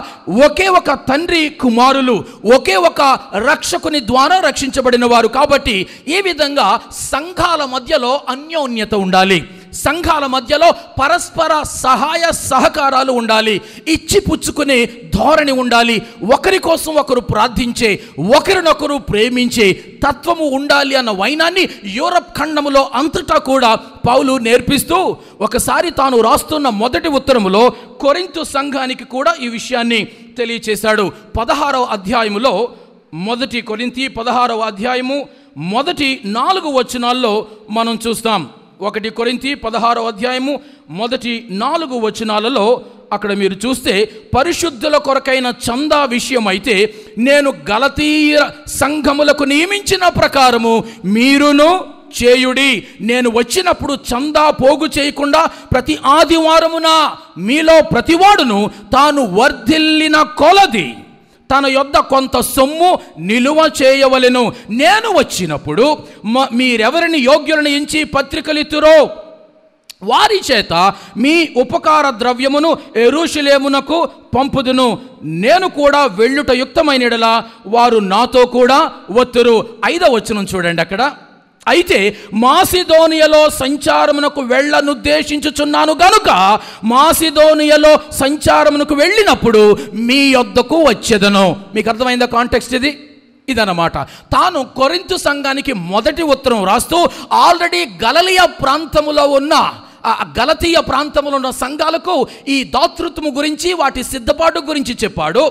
ఒకే ఒక తండ్రి కుమారులు, ఒకే ఒక రక్షకుని ద్వారా రక్షించబడిన వారు. కాబట్టి ఈ విధంగా సంఘాల మధ్యలో అన్యోన్యత ఉండాలి, సంఘాల మధ్యలో పరస్పర సహాయ సహకారాలు ఉండాలి, ఇచ్చి పుచ్చుకునే ధోరణి ఉండాలి, ఒకరి కోసం ఒకరు ప్రార్థించే, ఒకరినొకరు ప్రేమించే తత్వము ఉండాలి అన్న వైనాన్ని యూరప్ ఖండములో అంతటా కూడా పౌలు నేర్పిస్తూ ఒకసారి తాను రాస్తున్న మొదటి ఉత్తరములో కొరింథు సంఘానికి కూడా ఈ విషయాన్ని తెలియచేశాడు. 16వ అధ్యాయములో, మొదటి కొరింథీ 16వ అధ్యాయము మొదటి 4 వచనాల్లో మనం చూస్తాం. 1 కొరింథీ 16వ అధ్యాయము మొదటి 4 వచనాలలో అక్కడ మీరు చూస్తే, పరిశుద్ధుల కొరకైన చందా విషయం అయితే నేను గలతీయ సంఘములకు నియమించిన ప్రకారము మీరును చేయుడి. నేను వచ్చినప్పుడు చందా పోగు చేయకుండా ప్రతి ఆదివారమున మీలో ప్రతివాడును తాను వర్ధిల్లిన కొలది తన యొద్ద కొంత సొమ్ము నిలువ చేయవలెను. నేను వచ్చినప్పుడు మీరెవరిని యోగ్యులను ఎంచి పత్రికలిత్తురో వారి చేత మీ ఉపకార ద్రవ్యమును యెరూషలేమునకు పంపుదును. నేను కూడా వెళ్ళుట యుక్తమైన యెడల వారు నాతో కూడా వత్తురు. 5వ వచనం చూడండి అక్కడ. అయితే మాసిదోనియలో సంచారమునకు వెళ్ళనుద్దేశించుచున్నాను గనుక మాసిదోనియలో సంచారమునకు వెళ్ళినప్పుడు మీ యొద్దకు వచ్చేదను. మీకు అర్థమైందా కాంటెక్స్ట్? ఇదన్నమాట. తాను కొరింథు సంఘానికి మొదటి ఉత్తరం రాస్తూ ఆల్రెడీ గలలియా ప్రాంతములో ఉన్న గలతీయ ప్రాంతంలో ఉన్న సంఘాలకు ఈ దాతృత్వము గురించి, వాటి సిద్ధపాటు గురించి చెప్పాడు.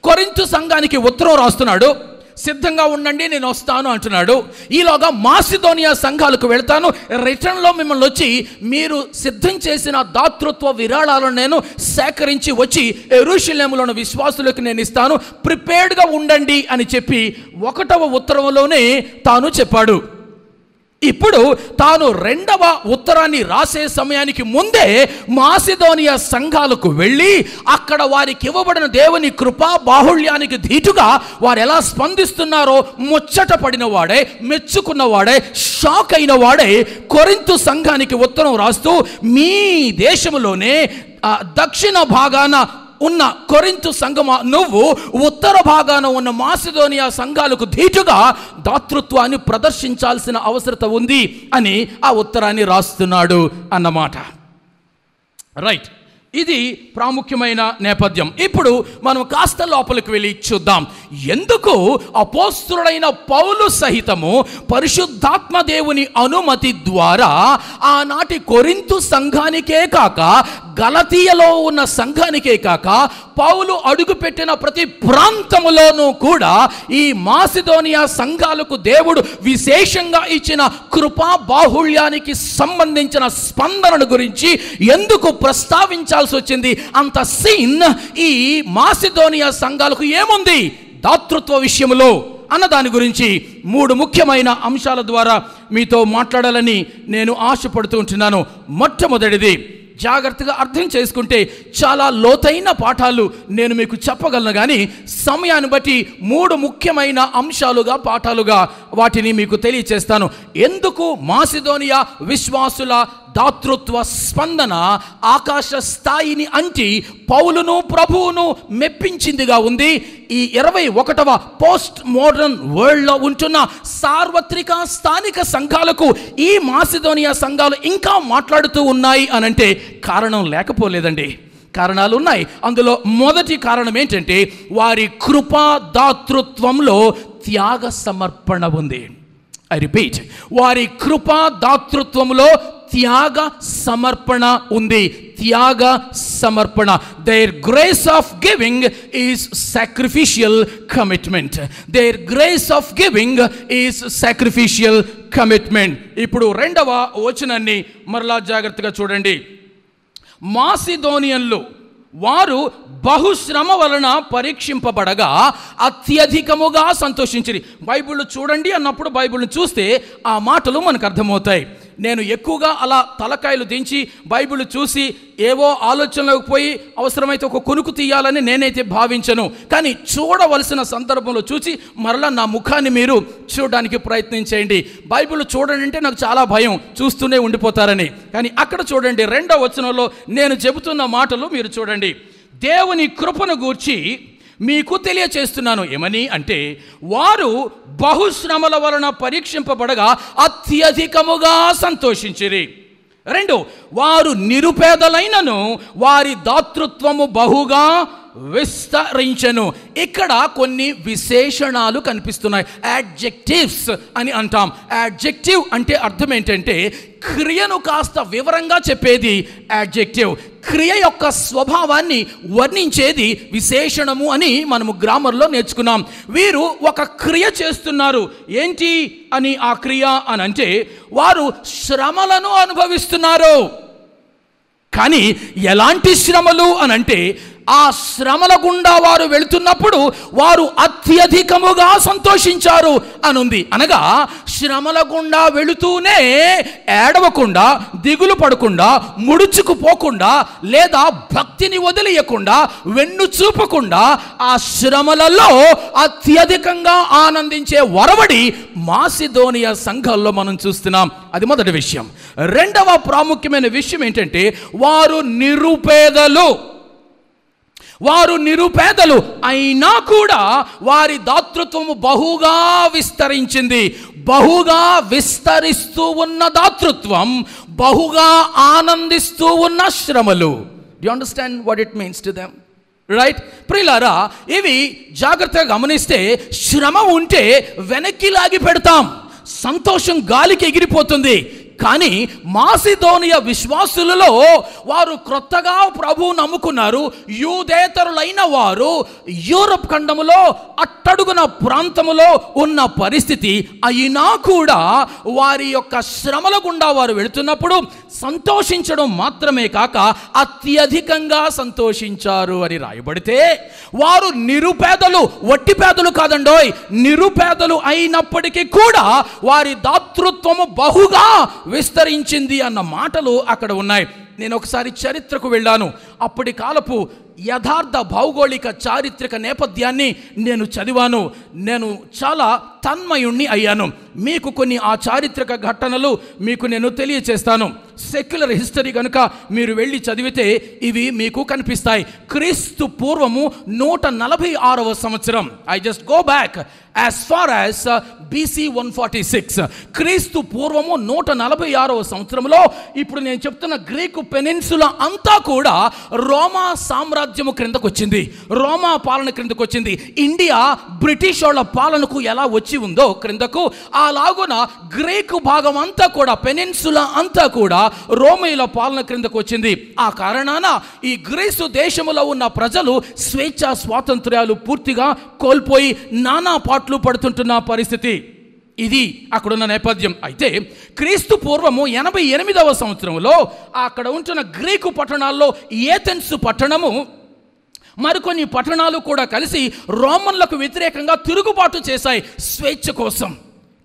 కొరింథు సంఘానికి ఉత్తరం రాస్తున్నాడు, సిద్ధంగా ఉండండి నేను వస్తాను అంటున్నాడు. ఈలోగా మాసిదోనియా సంఘాలకు వెళ్తాను, రిటర్న్లో మిమ్మల్ని వచ్చి మీరు సిద్ధం చేసిన దాతృత్వ విరాళాలను నేను సేకరించి వచ్చి యెరూషలేములోని విశ్వాసులకు నేను ఇస్తాను, ప్రిపేర్డ్గా ఉండండి అని చెప్పి 1వ ఉత్తరంలోనే తాను చెప్పాడు. ఇప్పుడు తాను 2వ ఉత్తరాన్ని రాసే సమయానికి ముందే మాసిదోనియా సంఘాలకు వెళ్ళి అక్కడ వారికి ఇవ్వబడిన దేవుని కృపా బాహుళ్యానికి ధీటుగా వారు ఎలా స్పందిస్తున్నారో ముచ్చట పడిన వాడే, మెచ్చుకున్నవాడే, షాక్ అయిన వాడే కొరింథు సంఘానికి ఉత్తరం రాస్తూ మీ దేశంలోనే దక్షిణ భాగాన ఉన్న కొరింథు సంఘమా, నువ్వు ఉత్తర భాగాన ఉన్న మాసిదోనియా సంఘాలకు ధీటుగా దాతృత్వాన్ని ప్రదర్శించాల్సిన అవసరత ఉంది అని ఆ ఉత్తరాన్ని రాస్తున్నాడు అన్నమాట. రైట్. ఇది ప్రాముఖ్యమైన నేపథ్యం. ఇప్పుడు మనం కాస్త లోపలికి వెళ్ళి చూద్దాం. ఎందుకు అపోస్తలుడైన పౌలు సహితము పరిశుద్ధాత్మ దేవుని అనుమతి ద్వారా ఆనాటి కొరింథు సంఘానికే కాక గలతీయలో ఉన్న సంఘానికే కాక పౌలు అడుగుపెట్టిన ప్రతి ప్రాంతములోనూ కూడా ఈ మాసిదోనియా సంఘాలకు దేవుడు విశేషంగా ఇచ్చిన కృపా బాహుళ్యానికి సంబంధించిన స్పందనను గురించి ఎందుకు ప్రస్తావించాల్సి వచ్చింది? అంత సీన్ ఈ మాసిదోనియా సంఘాలకు ఏముంది దాతృత్వ విషయంలో అన్న దాని గురించి 3 ముఖ్యమైన అంశాల ద్వారా మీతో మాట్లాడాలని నేను ఆశపడుతూ ఉంటున్నాను. మొట్టమొదటిది, జాగ్రత్తగా అర్థం చేసుకుంటే చాలా లోతైన పాఠాలు నేను మీకు చెప్పగలను, కానీ సమయాన్ని బట్టి 3 ముఖ్యమైన అంశాలుగా పాఠాలుగా వాటిని మీకు తెలియచేస్తాను. ఎందుకు మాసిదోనియా విశ్వాసుల దాతృత్వ స్పందన ఆకాశ స్థాయిని అంటి పౌలును ప్రభువును మెప్పించిందిగా ఉంది. ఈ 21వ పోస్ట్ మోడర్న్ వరల్డ్లో ఉంటున్న సార్వత్రిక స్థానిక సంఘాలకు ఈ మాసిదోనియా సంఘాలు ఇంకా మాట్లాడుతూ ఉన్నాయి అనంటే కారణం లేకపోలేదండి, కారణాలు ఉన్నాయి. అందులో మొదటి కారణం ఏంటంటే వారి కృపా దాతృత్వంలో త్యాగ సమర్పణ ఉంది. ఐ రిపీట్, వారి కృపా దాతృత్వంలో త్యాగ సమర్పణ ఉంది. త్యాగ సమర్పణ. Their grace of giving is sacrificial commitment. Their grace of giving is sacrificial commitment. ఇప్పుడు 2వ వచనాన్ని మరలా జాగ్రత్తగా చూడండి. మాసిదోనియన్లు వారు బహుశ్రమ వలన పరీక్షింపబడగా అత్యధికముగా సంతోషించిరి. బైబిల్ చూడండి అన్నప్పుడు బైబిల్ని చూస్తే ఆ మాటలు మనకు అర్థమవుతాయి. నేను ఎక్కువగా అలా తలకాయలు దించి బైబిల్ చూసి ఏవో ఆలోచనలోకి పోయి అవసరమైతే ఒక కొనుకు తీయాలని నేనైతే భావించను, కానీ చూడవలసిన సందర్భంలో చూసి మరలా నా ముఖాన్ని మీరు చూడడానికి ప్రయత్నించేయండి. బైబిల్ చూడండి అంటే నాకు చాలా భయం, చూస్తూనే ఉండిపోతారని. కానీ అక్కడ చూడండి 2వ వచనంలో నేను చెబుతున్న మాటలు మీరు చూడండి. దేవుని కృపను గూర్చి మీకు తెలియచేస్తున్నాను. ఏమని అంటే, వారు బహుశ్రమల వలన పరీక్షింపబడగా అత్యధికముగా సంతోషించిరి. 2, వారు నిరుపేదలైనను వారి దాతృత్వము బహుగా విస్తరించెను. ఇక్కడ కొన్ని విశేషణాలు కనిపిస్తున్నాయి. యాడ్జెక్టివ్స్ అని అంటాం. యాడ్జెక్టివ్ అంటే అర్థం ఏంటంటే క్రియను కాస్త వివరంగా చెప్పేది యాడ్జెక్టివ్. క్రియ యొక్క స్వభావాన్ని వర్ణించేది విశేషణము అని మనము గ్రామర్లో నేర్చుకున్నాం. వీరు ఒక క్రియ చేస్తున్నారు. ఏంటి అని ఆ క్రియ అని అంటే, వారు శ్రమలను అనుభవిస్తున్నారు. కానీ ఎలాంటి శ్రమలు అనంటే, ఆ శ్రమల గుండా వారు వెళుతున్నప్పుడు వారు అత్యధికముగా సంతోషించారు అనుంది. అనగా శ్రమల గుండా వెళుతూనే ఏడవకుండా, దిగులు పడకుండా, ముడుచుకుపోకుండా, లేదా భక్తిని వదిలేయకుండా, వెన్ను చూపకుండా ఆ శ్రమలలో అత్యధికంగా ఆనందించే వరవడి మాసిదోనియా సంఘాల్లో మనం చూస్తున్నాం. అది మొదటి విషయం. 2వ ప్రాముఖ్యమైన విషయం ఏంటంటే, వారు నిరుపేదలు అయినా కూడా వారి దాతృత్వము బహుగా విస్తరించింది. బహుగా విస్తరిస్తూ ఉన్న దాతృత్వం, బహుగా ఆనందిస్తూ ఉన్న శ్రమలు. Do you understand what it means to them? Right? ప్రియులారా, ఇవి జాగ్రత్తగా గమనిస్తే శ్రమ ఉంటే వెనక్కి లాగి పెడతాం, సంతోషం గాలికి ఎగిరిపోతుంది. కానీ మాసిదోనియా విశ్వాసులలో వారు క్రొత్తగా ప్రభువు నమ్ముకున్నారు. యూదేతరులైన వారు యూరప్ ఖండములో అట్టడుగున ప్రాంతములో ఉన్న పరిస్థితి అయినా కూడా వారి యొక్క శ్రమల గుండా వారు వెళుతున్నప్పుడు సంతోషించడం మాత్రమే కాక అత్యధికంగా సంతోషించారు అని రాయబడితే, వారు నిరుపేదలు, వట్టి పేదలు కాదండోయ్, నిరుపేదలు అయినప్పటికీ కూడా వారి దాతృత్వము బహుగా విస్తరించింది అన్న మాటలు అక్కడ ఉన్నాయి. నేను ఒకసారి చరిత్రకు వెళ్ళాను. అప్పటి కాలపు యథార్థ భౌగోళిక చారిత్రక నేపథ్యాన్ని నేను చదివాను. నేను చాలా తన్మయుణ్ణి అయ్యాను. మీకు కొన్ని ఆ చారిత్రక ఘటనలు మీకు నేను తెలియచేస్తాను. సెక్యులర్ హిస్టరీ కనుక మీరు వెళ్ళి చదివితే ఇవి మీకు కనిపిస్తాయి. క్రీస్తు పూర్వము 146వ సంవత్సరం. I just go back as far as BC 146 క్రీస్తు పూర్వము 146వ సంవత్సరంలో ఇప్పుడు నేను చెప్తున్న గ్రీకు పెనిన్సులా అంతా కూడా రోమా సామ్రాజ్యము క్రిందకు వచ్చింది, రోమా పాలన క్రిందకు వచ్చింది. ఇండియా బ్రిటిష్ వాళ్ళ పాలనకు ఎలా వచ్చి ఉందో క్రిందకు, అలాగున గ్రీకు భాగం అంతా కూడా, పెనిన్సులా అంతా కూడా రోమీయుల పాలన క్రిందకు వచ్చింది. ఆ కారణాన ఈ గ్రీసు దేశములో ఉన్న ప్రజలు స్వేచ్ఛ స్వాతంత్ర్యాలు పూర్తిగా కోల్పోయి నానా పాట్లు పడుతుంటున్న పరిస్థితి. ఇది అక్కడున్న నేపథ్యం. అయితే క్రీస్తు పూర్వము 88వ సంవత్సరంలో అక్కడ ఉంటున్న గ్రీకు పట్టణాల్లో ఏథెన్స్ పట్టణము మరికొన్ని పట్టణాలు కూడా కలిసి రోమన్లకు వ్యతిరేకంగా తిరుగుబాటు చేశాయి స్వేచ్ఛ కోసం.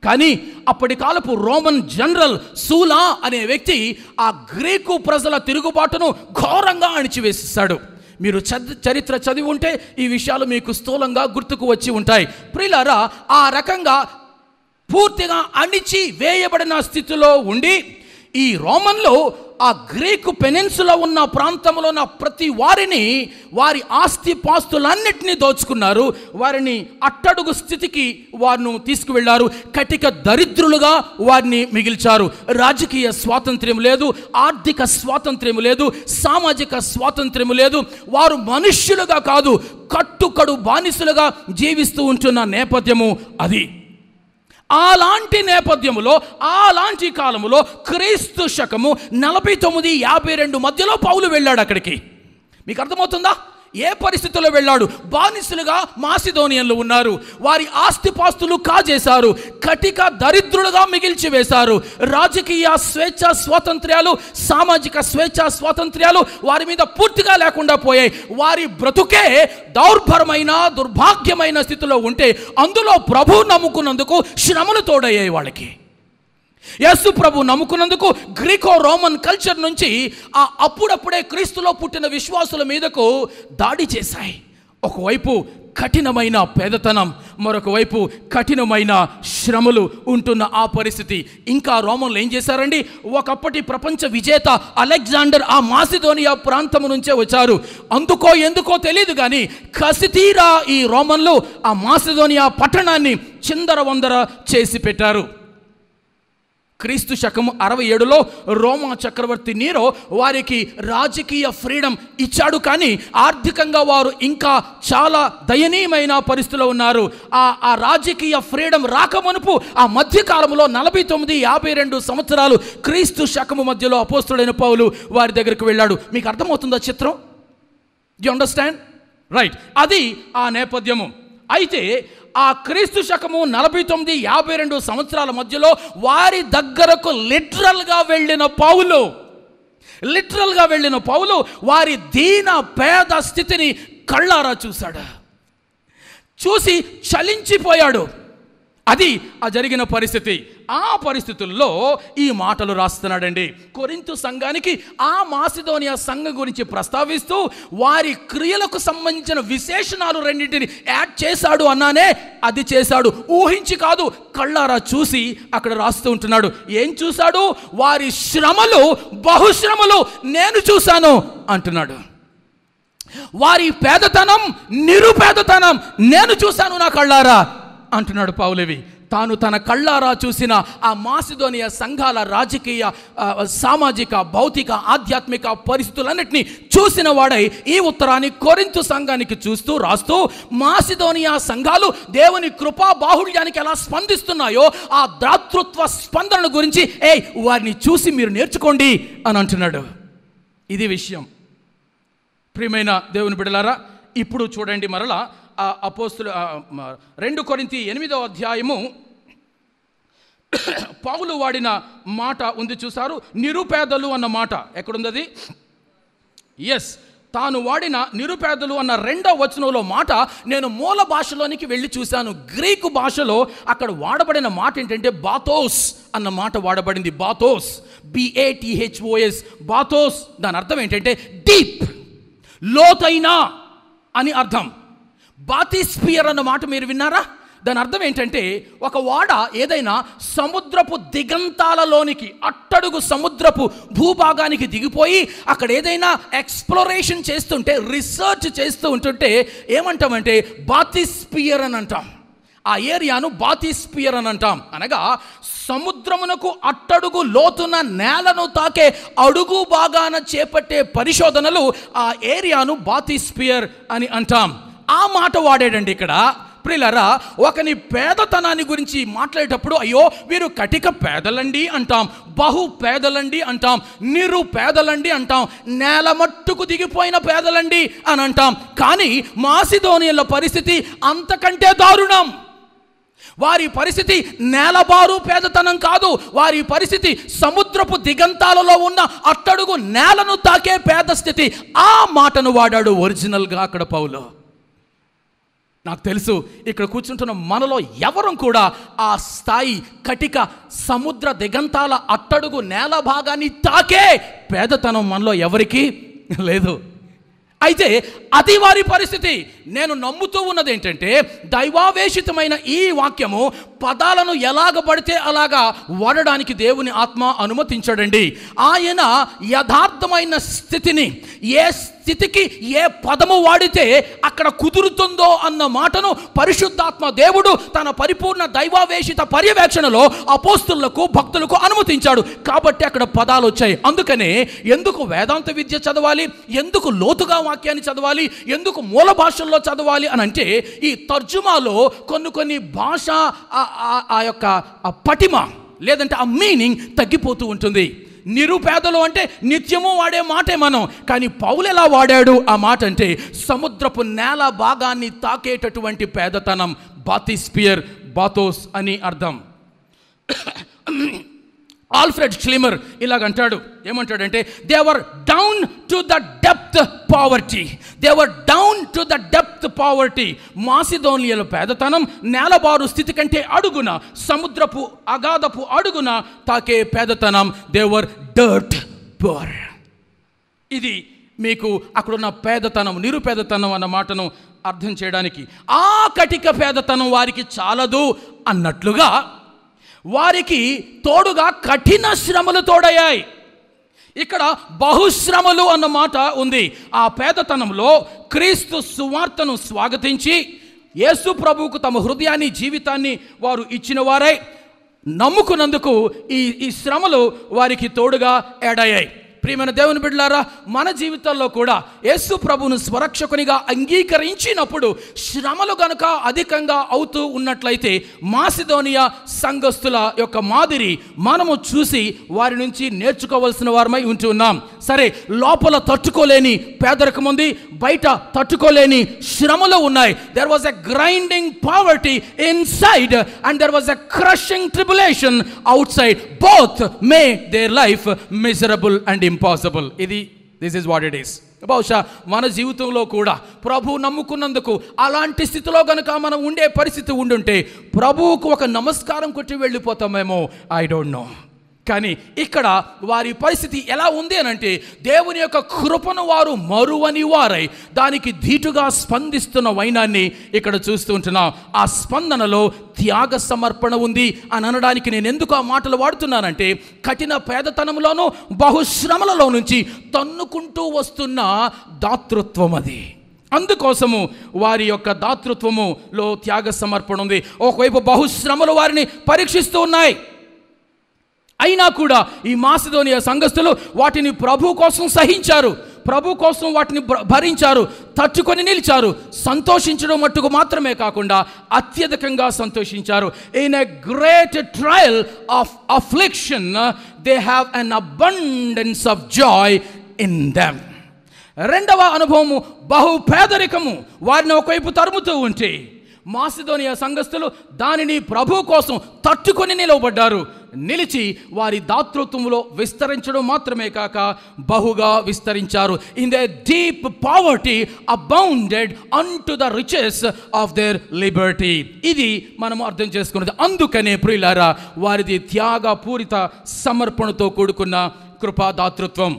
కానీ అప్పటి కాలపు రోమన్ జనరల్ సూలా అనే వ్యక్తి ఆ గ్రీకు ప్రజల తిరుగుబాటును ఘోరంగా అణిచివేసేశాడు. మీరు చరిత్ర చదివి ఉంటే ఈ విషయాలు మీకు స్థూలంగా గుర్తుకు వచ్చి ఉంటాయి. ప్రియులారా, ఆ రకంగా పూర్తిగా అణిచి వేయబడిన స్థితిలో ఉండి ఈ రోమన్లు ఆ గ్రీకు పెనిన్సులా ఉన్న ప్రాంతంలో ఉన్న ప్రతి వారిని, వారి ఆస్తి పాస్తులన్నిటినీ దోచుకున్నారు. వారిని అట్టడుగు స్థితికి వారిని తీసుకువెళ్లారు. కటిక దరిద్రులుగా వారిని మిగిల్చారు. రాజకీయ స్వాతంత్ర్యం లేదు, ఆర్థిక స్వాతంత్ర్యం లేదు, సామాజిక స్వాతంత్ర్యం లేదు. వారు మనుష్యులుగా కాదు, కట్టుకడు బానిసలుగా జీవిస్తూ ఉంటున్న నేపథ్యము అది. అలాంటి నేపథ్యములో, అలాంటి కాలములో క్రీస్తు శకము 49-52 మధ్యలో పౌలు వెళ్ళాడు అక్కడికి. మీకు అర్థమవుతుందా? ఏ పరిస్థితుల్లో వెళ్ళాడు? బానిసలుగా మాసిదోనియన్లు ఉన్నారు. వారి ఆస్తిపాస్తులు కాజేశారు, కటిక దరిద్రులుగా మిగిల్చి వేశారు. రాజకీయ స్వేచ్ఛ స్వాతంత్ర్యాలు, సామాజిక స్వేచ్ఛ స్వాతంత్ర్యాలు వారి మీద పూర్తిగా లేకుండా పోయాయి. వారి బ్రతుకే దౌర్భరమైన దుర్భాగ్యమైన స్థితిలో ఉంటే అందులో ప్రభు నమ్ముకున్నందుకు శ్రమలు తోడయ్యాయి వాళ్ళకి. యేసు ప్రభు నమ్ముకున్నందుకు గ్రీకో రోమన్ కల్చర్ నుంచి ఆ అప్పుడప్పుడే క్రీస్తులో పుట్టిన విశ్వాసుల మీదకు దాడి చేశాయి. ఒకవైపు కఠినమైన పేదతనం, మరొక వైపు కఠినమైన శ్రమలు ఉంటున్న ఆ పరిస్థితి. ఇంకా రోమన్లు ఏం చేశారండి? ఒకప్పటి ప్రపంచ విజేత అలెగ్జాండర్ ఆ మాసిదోనియా ప్రాంతం నుంచే వచ్చారు. అందుకో ఎందుకో తెలియదు కానీ కసితీరా ఈ రోమన్లు ఆ మాసిదోనియా పట్టణాన్ని చిందరవందర చేసి పెట్టారు. క్రీస్తు శకము 67లో రోమా చక్రవర్తి నీరో వారికి రాజకీయ ఫ్రీడమ్ ఇచ్చాడు, కానీ ఆర్థికంగా వారు ఇంకా చాలా దయనీయమైన పరిస్థితిలో ఉన్నారు. ఆ రాజకీయ ఫ్రీడమ్ రాకమునుపు ఆ మధ్యకాలంలో 49-52 సంవత్సరాలు క్రీస్తు శకము మధ్యలో అపోస్తుడైన పౌలు వారి దగ్గరికి వెళ్ళాడు. మీకు అర్థమవుతుందా చిత్రం? You understand? రైట్. అది ఆ నేపథ్యము. అయితే ఆ క్రీస్తు శకము 49-52 సంవత్సరాల మధ్యలో వారి దగ్గరకు లిటరల్గా వెళ్ళిన పౌలు వారి దీన పేద స్థితిని కళ్ళారా చూశాడు. చూసి చలించిపోయాడు. అది ఆ జరిగిన పరిస్థితి. ఆ పరిస్థితుల్లో ఈ మాటలు రాస్తున్నాడండి కొరింథు సంఘానికి. ఆ మాసిదోనియా సంఘం గురించి ప్రస్తావిస్తూ వారి క్రియలకు సంబంధించిన విశేషణాలు రెండింటిని యాడ్ చేశాడు అన్నానే, అది చేశాడు. ఊహించి కాదు, కళ్ళారా చూసి అక్కడ రాస్తూ ఉంటున్నాడు. ఏం చూశాడు? వారి శ్రమలు, బహుశ్రమలు నేను చూశాను అంటున్నాడు. వారి పేదతనం, నిరుపేదతనం నేను చూశాను నా కళ్ళారా అంటున్నాడు పౌలవి. తాను తన కళ్ళారా చూసిన ఆ మాసిదోనియా సంఘాల రాజకీయ, సామాజిక, భౌతిక, ఆధ్యాత్మిక పరిస్థితులన్నింటినీ చూసిన వాడై ఈ ఉత్తరాన్ని కొరింథు సంఘానికి రాస్తూ మాసిదోనియా సంఘాలు దేవుని కృపా బాహుళ్యానికి ఎలా స్పందిస్తున్నాయో ఆ దాతృత్వ స్పందన గురించి వారిని చూసి మీరు నేర్చుకోండి అని అంటున్నాడు. ఇది విషయం. ప్రియమైన దేవుని బిడ్డలారా, ఇప్పుడు చూడండి మరలా అపోస్తుల 2 కొరింథీ 8వ అధ్యాయము పౌలు వాడిన మాట ఉంది చూసారు. నిరుపేదలు అన్న మాట ఎక్కడుంది? ఎస్, తాను వాడిన నిరుపేదలు అన్న 2వ వచనంలో మాట నేను మూల భాషలోనికి వెళ్ళి చూశాను. గ్రీకు భాషలో అక్కడ వాడబడిన మాట ఏంటంటే బాతోస్ అన్న మాట వాడబడింది. బాతోస్, BATHOS, బాతోస్. దాని అర్థం ఏంటంటే డీప్, లోతైన అని అర్థం. బాతిస్పియర్ అన్న మాట మీరు విన్నారా? దాని అర్థం ఏంటంటే ఒక వాడ ఏదైనా సముద్రపు దిగంతాలలోనికి, అట్టడుగు సముద్రపు భూభాగానికి దిగిపోయి అక్కడ ఏదైనా ఎక్స్ప్లోరేషన్ చేస్తుంటే, రీసెర్చ్ చేస్తూ ఉంటుంటే ఏమంటామంటే బాతిస్పియర్ అని అంటాం. ఆ ఏరియాను బాతిస్పియర్ అని అంటాం. అనగా సముద్రమునకు అట్టడుగు లోతున నేలను తాకే అడుగు భాగాన చేపట్టే పరిశోధనలు ఆ ఏరియాను బాతిస్పియర్ అని అంటాం. ఆ మాట వాడాడండి ఇక్కడ. ప్రియులారా, ఒకని పేదతనాన్ని గురించి మాట్లాడేటప్పుడు అయ్యో వీరు కటిక పేదలండి అంటాం, బహు పేదలండి అంటాం, నిరు పేదలండి అంటాం, నేల మట్టుకు దిగిపోయిన పేదలండి అని అంటాం. కానీ మాసిదోనియన్ల పరిస్థితి అంతకంటే దారుణం. వారి పరిస్థితి నేలబారు పేదతనం కాదు, వారి పరిస్థితి సముద్రపు దిగంతాలలో ఉన్న అట్టడుగు నేలను తాకే పేద స్థితి. ఆ మాటను వాడాడు ఒరిజినల్గా అక్కడ పౌలు. నాకు తెలుసు ఇక్కడ కూర్చుంటున్న మనలో ఎవరం కూడా ఆ స్థాయి కటిక సముద్ర దిగంతాల అట్టడుగు నేల భాగాన్ని తాకే పేదతనం మనలో ఎవరికీ లేదు. అయితే అది వారి పరిస్థితి. నేను నమ్ముతూ ఉన్నది ఏంటంటే, దైవావేశితమైన ఈ వాక్యము పదాలను ఎలాగ పడితే అలాగా వాడడానికి దేవుని ఆత్మ అనుమతించాడండి. ఆయన యథార్థమైన స్థితిని, ఏ స్థితికి ఏ పదము వాడితే అక్కడ కుదురుతుందో అన్న మాటను పరిశుద్ధాత్మ దేవుడు తన పరిపూర్ణ దైవావేశిత పర్యవేక్షణలో అపోస్తులకు భక్తులకు అనుమతించాడు. కాబట్టి అక్కడ పదాలు వచ్చాయి. అందుకనే ఎందుకు వేదాంత విద్య చదవాలి, ఎందుకు లోతుగా వాక్యాన్ని చదవాలి, ఎందుకు మూల భాషల్లో చదవాలి అని అంటే, ఈ తర్జుమాలో కొన్ని భాష ఆ యొక్క పటిమ లేదంటే ఆ మీనింగ్ తగ్గిపోతూ ఉంటుంది. నిరుపేదలు అంటే నిత్యము వాడే మాటే మనం. కానీ పౌలు ఎలా వాడాడు ఆ మాట అంటే, సముద్రపు నేల భాగాన్ని తాకేటటువంటి పేదతనం. బాతిస్పియర్, బాతోస్ అని అర్థం. ఆల్ఫ్రెడ్ స్లిమర్ ఇలాగంటాడు. ఏమంటాడంటే, they were down to the depth poverty, they were down to the depth poverty. మాసిదోనియల పేదతనం నేలబారు స్థితి కంటే అడుగున, సముద్రపు అగాధపు అడుగున తాకే పేదతనం. They were dirt poor. ఇది మీకు అక్కడున్న పేదతనం, నిరుపేదతనం అన్న మాటను అర్థం చేయడానికి. ఆ కటిక పేదతనం వారికి చాలదు అన్నట్లుగా వారికి తోడుగా కఠిన శ్రమలు తోడయ్యాయి. ఇక్కడ బహుశ్రమలు అన్న మాట ఉంది. ఆ పేదతనంలో క్రీస్తు సువార్తను స్వాగతించి యేసు ప్రభువుకు తమ హృదయాన్ని, జీవితాన్ని వారు ఇచ్చిన వారై నమ్ముకున్నందుకు ఈ శ్రమలు వారికి తోడుగా ఏడయ్యాయి. ప్రియమైన దేవుని బిడ్డలారా, మన జీవితాల్లో కూడా యేసు ప్రభువును స్వరక్షకునిగా అంగీకరించినప్పుడు శ్రమలు గనుక అధికంగా అవుతూ ఉన్నట్లయితే మాసిదోనియా సంఘస్థుల యొక్క మాదిరి మనము చూసి వారి నుంచి నేర్చుకోవాల్సిన వారమై ఉంటున్నాం. సరే, లోపల తట్టుకోలేని పేదరికం ఉంది, బయట తట్టుకోలేని శ్రమలు ఉన్నాయి. There was a grinding poverty inside and there was a crushing tribulation out side. Both made their life miserable and impossible. This is what it is. బహుశా మన జీవితంలో కూడా ప్రభువు నమ్ముకున్నందుకు అలాంటి స్థితిలో కనుక మనం ఉండే పరిస్థితి ఉండుంటే ప్రభువుకు ఒక నమస్కారం కొట్టి వెళ్ళిపోతామేమో, ఐ డోంట్ నో. కానీ ఇక్కడ వారి పరిస్థితి ఎలా ఉంది అని అంటే, దేవుని యొక్క కృపను వారు మరువని వారై దానికి ధీటుగా స్పందిస్తున్న వైనాన్ని ఇక్కడ చూస్తూ ఉంటున్నాం. ఆ స్పందనలో త్యాగ సమర్పణ ఉంది అని అనడానికి నేను ఎందుకు ఆ మాటలు వాడుతున్నానంటే, కఠిన పేదతనంలోనూ బహుశ్రమలలో నుంచి తన్నుకుంటూ వస్తున్న దాతృత్వం అది. అందుకోసము వారి యొక్క దాతృత్వములో త్యాగ సమర్పణ ఉంది. ఒకవైపు బహుశ్రమలు వారిని పరీక్షిస్తూ ఉన్నాయి. అయినా కూడా ఈ మాసిదోనియా సంఘస్థులు వాటిని ప్రభు కోసం సహించారు, ప్రభు కోసం వాటిని భరించారు, తట్టుకొని నిలిచారు. సంతోషించడం మట్టుకు మాత్రమే కాకుండా అత్యధికంగా సంతోషించారు. In a great trial of affliction they have an abundance of Joy in them. రెండవ అనుభవము బహు పేదరికము వారిని ఒకవైపు తరుముతూ ఉంటే, మాసిదోనియా సంఘస్థులు దానిని ప్రభు కోసం తట్టుకొని నిలవబడ్డారు. నిలిచి వారి దాతృత్వంలో విస్తరించడం మాత్రమే కాక బహుగా విస్తరించారు. In the deep poverty abounded unto the riches of their liberty. ఇది మనము అర్థం చేసుకున్నది. అందుకనే ప్రియులారా, వారిది త్యాగపూరిత సమర్పణతో కూడుకున్న కృపా దాతృత్వం.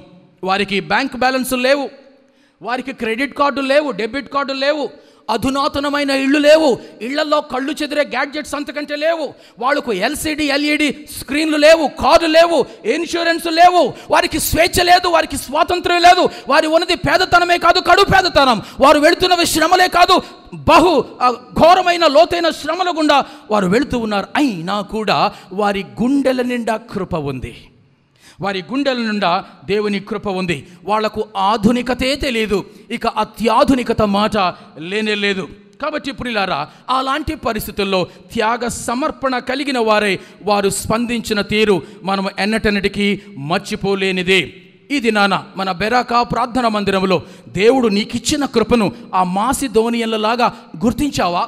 వారికి బ్యాంక్ బ్యాలెన్సులు లేవు, వారికి క్రెడిట్ కార్డులు లేవు, డెబిట్ కార్డులు లేవు, అధునాతనమైన ఇళ్ళు లేవు, ఇళ్లలో కళ్ళు చెదిరే గ్యాడ్జెట్స్ అంతకంటే లేవు, వాళ్ళకు ఎల్సిడి ఎల్ఈడి స్క్రీన్లు లేవు, కార్లు లేవు, ఇన్సూరెన్స్ లేవు, వారికి స్వేచ్ఛ లేదు, వారికి స్వాతంత్రం లేదు. వారి ఉన్నది పేదతనమే కాదు, కడు పేదతనం. వారు వెళుతున్నవి శ్రమలే కాదు, బహు ఘోరమైన లోతైన శ్రమల గుండా వారు వెళుతూ ఉన్నారు. అయినా కూడా వారి గుండెల నిండా కృప ఉంది. వారి గుండెల నిండా దేవుని కృప ఉంది. వాళ్లకు ఆధునికతే తెలియదు, ఇక అత్యాధునికత మాట లేనే లేదు. కాబట్టి ప్రియులారా, అలాంటి పరిస్థితుల్లో త్యాగ సమర్పణ కలిగిన వారు స్పందించిన తీరు మనం ఎన్నటన్నిటికీ మర్చిపోలేనిదే. ఇది నాన్న మన బెరాకా ప్రార్థన మందిరంలో దేవుడు నీకిచ్చిన కృపను ఆ మాసిదోనియన్లలాగా గుర్తించావా?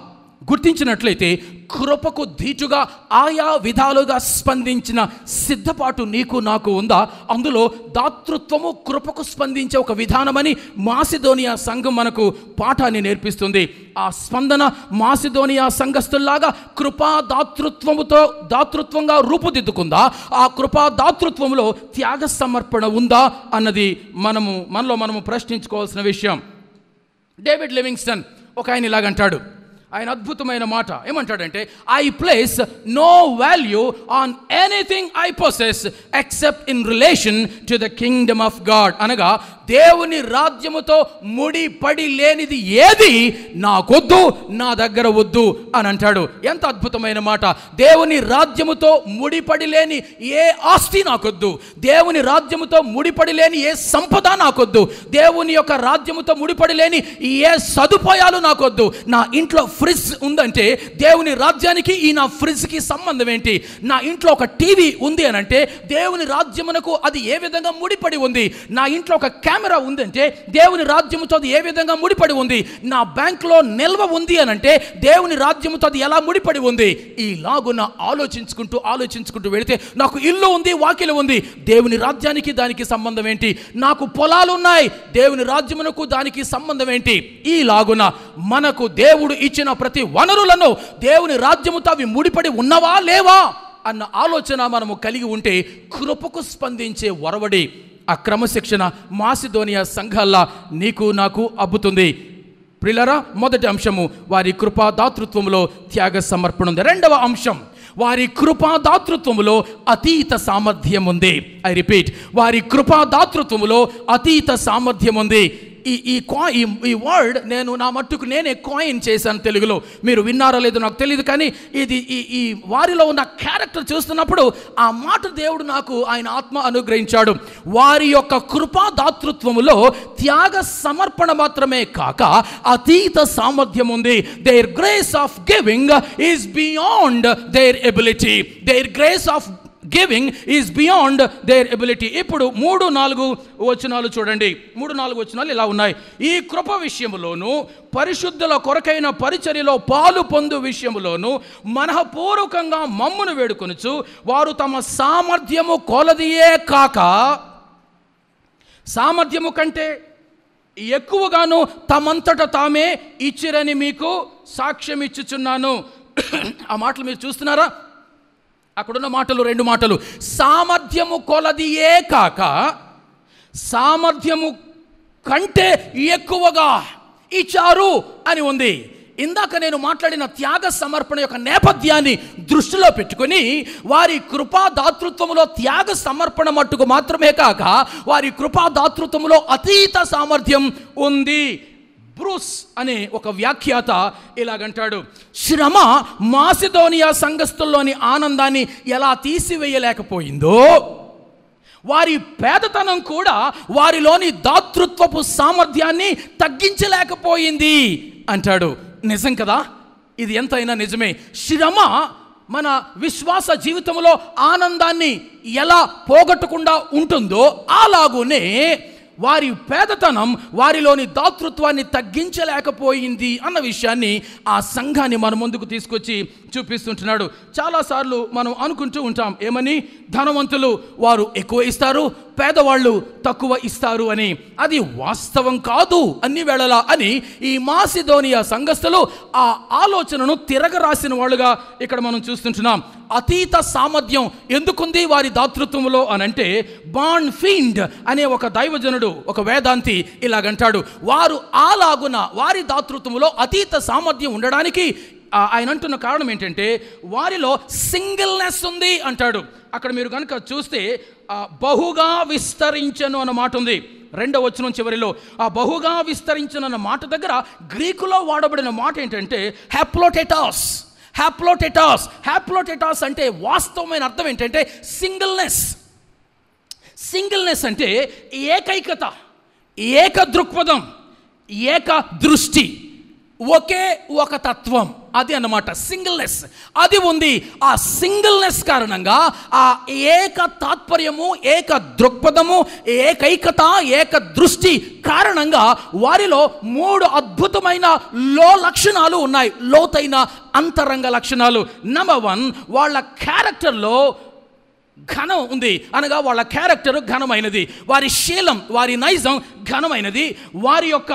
గుర్తించినట్లయితే కృపకు ధీటుగా ఆయా విధాలుగా స్పందించిన సిద్ధపాటు నీకు నాకు ఉందా? అందులో దాతృత్వము కృపకు స్పందించే ఒక విధానమని మాసిదోనియా సంఘం మనకు పాఠాన్ని నేర్పిస్తుంది. ఆ స్పందన మాసిదోనియా సంఘస్థుల్లాగా కృపా దాతృత్వంగా రూపుదిద్దుకుందా? ఆ కృపా దాతృత్వంలో త్యాగ సమర్పణ ఉందా అన్నది మనలో మనము ప్రశ్నించుకోవాల్సిన విషయం. డేవిడ్ లివింగ్స్టన్ ఒక ఆయన ఇలాగంటాడు. ఆయన అద్భుతమైన మాట ఏమంటాడంటే, I place no value on anything I possess except in relation to the kingdom of God. అనగా దేవుని రాజ్యముతో ముడిపడి లేనిది ఏది నాకొద్దు, నా దగ్గర వద్దు అని అంటాడు. ఎంత అద్భుతమైన మాట! దేవుని రాజ్యముతో ముడిపడి లేని ఏ ఆస్తి నాకొద్దు, దేవుని రాజ్యముతో ముడిపడి లేని ఏ సంపద నాకొద్దు, దేవుని యొక్క రాజ్యముతో ముడిపడి లేని ఏ సదుపాయాలు నాకొద్దు. నా ఇంట్లో ఫ్రిడ్జ్ ఉందంటే దేవుని రాజ్యానికి ఈ నా ఫ్రిడ్జ్కి సంబంధం ఏంటి? నా ఇంట్లో ఒక టీవీ ఉంది అని అంటే దేవుని రాజ్యమునకు అది ఏ విధంగా ముడిపడి ఉంది? నా ఇంట్లో ఒక కెమెరా ఉందంటే దేవుని రాజ్యముతో అది ఏ విధంగా ముడిపడి ఉంది? నా బ్యాంకులో నిల్వ ఉంది అని అంటే దేవుని రాజ్యముతో అది ఎలా ముడిపడి ఉంది? ఈలాగున ఆలోచించుకుంటూ వెళితే నాకు ఇల్లు ఉంది, వాకిలి ఉంది, దేవుని రాజ్యానికి దానికి సంబంధం ఏంటి? నాకు పొలాలు ఉన్నాయి, దేవుని రాజ్యమునకు దానికి సంబంధం ఏంటి? ఈలాగున మనకు దేవుడు ఇచ్చిన ప్రతి వనరులను దేవుని రాజ్యముతో అవి ముడిపడి ఉన్నవా లేవా అన్న ఆలోచన మనము కలిగి ఉంటే కృపకు స్పందించే ఒరవడి ఆ క్రమశిక్షణ మాసిదోనియా సంఘాల్లో నీకు నాకు అబ్బుతుంది. ప్రియులారా, మొదటి అంశము వారి కృపా దాతృత్వంలో త్యాగ సమర్పణ ఉంది. రెండవ అంశం, వారి కృపా దాతృత్వములో అతీత సామర్థ్యం ఉంది. ఐ రిపీట్, వారి కృపా దాతృత్వములో అతీత సామర్థ్యం ఉంది. ఈ వర్డ్ నేను నా మట్టుకు నేనే కాయిన్ చేశాను తెలుగులో. మీరు విన్నారో లేదో నాకు తెలియదు, కానీ ఇది ఈ వారిలో ఉన్న క్యారెక్టర్ చూస్తున్నప్పుడు ఆ మాట దేవుడు నాకు ఆయన ఆత్మ అనుగ్రహించాడు. వారి యొక్క కృపా దాతృత్వములో త్యాగ సమర్పణ మాత్రమే కాక అతీత సామర్థ్యం ఉంది. Their grace of giving is beyond their ability. Their grace of giving is beyond their ability. ఇప్పుడు 3-4 వచనాలు చూడండి. 3-4 వచనాలు ఇలా ఉన్నాయి. ఈ కృప విషయములోను పరిశుద్ధుల కొరకైన పరిచర్యలో పాలు పొందు విషయములోను మనఃపూర్వకంగా మమ్మును వేడుకొనుచు వారు తమ సామర్థ్యము కొలదియే కాక సామర్థ్యము కంటే ఎక్కువగాను తమంతట తామే ఇచ్చిరని మీకు సాక్ష్యం ఇచ్చుచున్నాను. ఆ మాటలు మీరు చూస్తున్నారా? అక్కడున్న మాటలు 2 మాటలు. సామర్థ్యము కొలదియే కాక సామర్థ్యము కంటే ఎక్కువగా ఇచ్చారు అని ఉంది. ఇందాక నేను మాట్లాడిన త్యాగ సమర్పణ యొక్క నేపథ్యాన్ని దృష్టిలో పెట్టుకొని వారి కృపా దాతృత్వములో త్యాగ సమర్పణ మట్టుకు మాత్రమే కాక వారి కృపా దాతృత్వములో అతీత సామర్థ్యం ఉంది. బ్రూస్ అనే ఒక వ్యాఖ్యాత ఇలాగంటాడు, శ్రమ మాసిదోనియా సంఘస్థుల్లోని ఆనందాన్ని ఎలా తీసివేయలేకపోయిందో వారి పేదతనం కూడా వారిలోని దాతృత్వపు సామర్థ్యాన్ని తగ్గించలేకపోయింది అంటాడు. నిజం కదా? ఇది ఎంతైనా నిజమే. శ్రమ మన విశ్వాస జీవితంలో ఆనందాన్ని ఎలా పోగొట్టకుండా ఉంటుందో అలాగునే వారి పేదతనం వారిలోని దాతృత్వాన్ని తగ్గించలేకపోయింది అన్న విషయాన్ని ఆ సంఘాన్ని మన ముందుకు తీసుకొచ్చి చూపిస్తుంటున్నాడు. చాలాసార్లు మనం అనుకుంటూ ఉంటాం, ఏమని? ధనవంతులు వారు ఎక్కువ ఇస్తారు, పేదవాళ్ళు తక్కువ ఇస్తారు అని. అది వాస్తవం కాదు అన్ని వేళలా అని ఈ మాసిదోనియా సంఘస్థులు ఆ ఆలోచనను తిరగరాసిన వాళ్ళుగా ఇక్కడ మనం చూస్తుంటున్నాం. అతీత సామర్థ్యం ఎందుకుంది వారి దాతృత్వంలో అనంటే, బాన్ ఫీండ్ అనే ఒక దైవజనుడు, ఒక వేదాంతి ఇలాగంటాడు, వారు అలాగున వారి దాతృత్వంలో అతీత సామర్థ్యం ఉండడానికి ఆయన అంటున్న కారణం ఏంటంటే వారిలో సింగిల్నెస్ ఉంది అంటాడు. అక్కడ మీరు కనుక చూస్తే బహుగా విస్తరించను అన్న మాట ఉంది 2వ వచనం చివరిలో. ఆ బహుగా విస్తరించను అన్న మాట దగ్గర గ్రీకులో వాడబడిన మాట ఏంటంటే హ్యాప్లోటెటాస్. హ్యాప్లోటెటాస్ హ్యాప్లోటెటాస్ అంటే వాస్తవమైన అర్థం ఏంటంటే సింగిల్నెస్. సింగిల్నెస్ అంటే ఏకైకత, ఏక దృక్పథం, ఏక దృష్టి, ఒకే ఒక తత్వం, అది అన్నమాట సింగిల్నెస్. అది ఉంది. ఆ సింగిల్నెస్ కారణంగా ఆ ఏక తాత్పర్యము, ఏక దృక్పథము, ఏకైకత, ఏక దృష్టి కారణంగా వారిలో 3 అద్భుతమైన లక్షణాలు ఉన్నాయి, లోతైన అంతరంగ లక్షణాలు. నంబర్ 1, వాళ్ళ క్యారెక్టర్లో ఘనం ఉంది, అనగా వాళ్ళ క్యారెక్టర్ ఘనమైనది, వారి శీలం, వారి నైజం ఘనమైనది, వారి యొక్క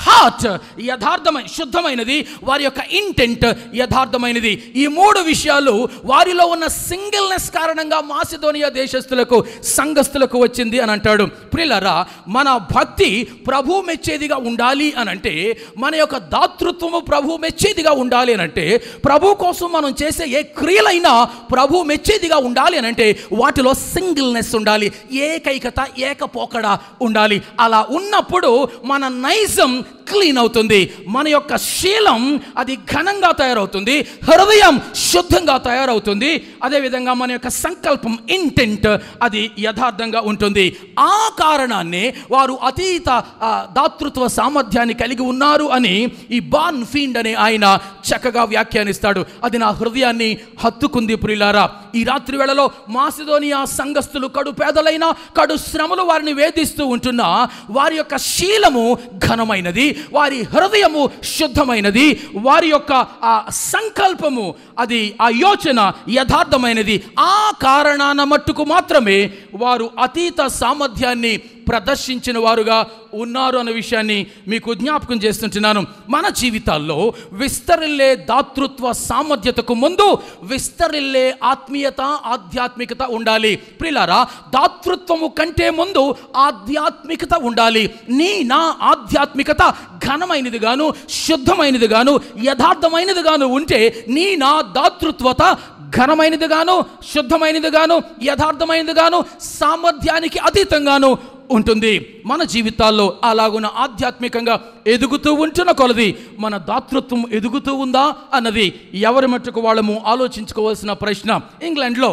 హార్ట్ యథార్థమైన శుద్ధమైనది, వారి యొక్క ఇంటెంట్ యథార్థమైనది. ఈ 3 విషయాలు వారిలో ఉన్న సింగిల్నెస్ కారణంగా మాసిదోనియా దేశస్థులకు, సంఘస్థులకు వచ్చింది అని అంటాడు. ప్రియులారా, మన భక్తి ప్రభు మెచ్చేదిగా ఉండాలి అనంటే, మన యొక్క దాతృత్వము ప్రభు మెచ్చేదిగా ఉండాలి అనంటే, ప్రభు కోసం మనం చేసే ఏ క్రియలైనా ప్రభు మెచ్చేదిగా ఉండాలి అనంటే వాటిలో సింగిల్నెస్ ఉండాలి, ఏకైకత, ఏకపోకడ ఉండాలి. అలా ఉన్నప్పుడు మన నైజం క్లీన్ అవుతుంది, మన యొక్క శీలం అది ఘనంగా తయారవుతుంది, హృదయం శుద్ధంగా తయారవుతుంది, అదేవిధంగా మన యొక్క సంకల్పం, ఇంటెంట్ అది యథార్థంగా ఉంటుంది. ఆ కారణాన్ని వారు అతీత దాతృత్వ సామర్థ్యాన్ని కలిగి ఉన్నారు అని ఈ బాన్ ఫీండ్ అనే ఆయన చక్కగా వ్యాఖ్యానిస్తాడు. అది నా హృదయాన్ని హత్తుకుంది. ప్రియులారా, ఈ రాత్రి వేళలో మాసిదోనియా సంఘస్థులు కడు పేదలైన, కడు శ్రమలు వారిని వేధిస్తూ ఉంటున్నా వారి యొక్క శీలము ఘనమైనది, వారి హృదయము శుద్ధమైనది, వారి యొక్క ఆ సంకల్పము అది ఆ యోచన యథార్థమైనది. ఆ కారణాన మట్టుకు మాత్రమే వారు అతీత సామర్థ్యాన్ని ప్రదర్శించిన వారుగా ఉన్నారు అన్న విషయాన్ని మీకు జ్ఞాపకం చేస్తుంటున్నాను. మన జీవితాల్లో విస్తరిల్లే దాతృత్వ సామర్థ్యతకు ముందు విస్తరిల్లే ఆత్మీయత, ఆధ్యాత్మికత ఉండాలి. ప్రియులారా, దాతృత్వము కంటే ముందు ఆధ్యాత్మికత ఉండాలి. నా ఆధ్యాత్మికత ఘనమైనది గాను, శుద్ధమైనది గాను, యథార్థమైనది గాను ఉంటే నా దాతృత్వత ఘనమైనది గాను, శుద్ధమైనది గాను, యథార్థమైనది గాను, సామర్థ్యానికి అతీతంగాను ఉంటుంది. మన జీవితాల్లో అలాగున ఆధ్యాత్మికంగా ఎదుగుతూ ఉంటున్న కొలది మన దాతృత్వం ఎదుగుతూ ఉందా అన్నది ఎవరి మట్టుకు వాళ్ళము ఆలోచించుకోవాల్సిన ప్రశ్న. ఇంగ్లాండ్లో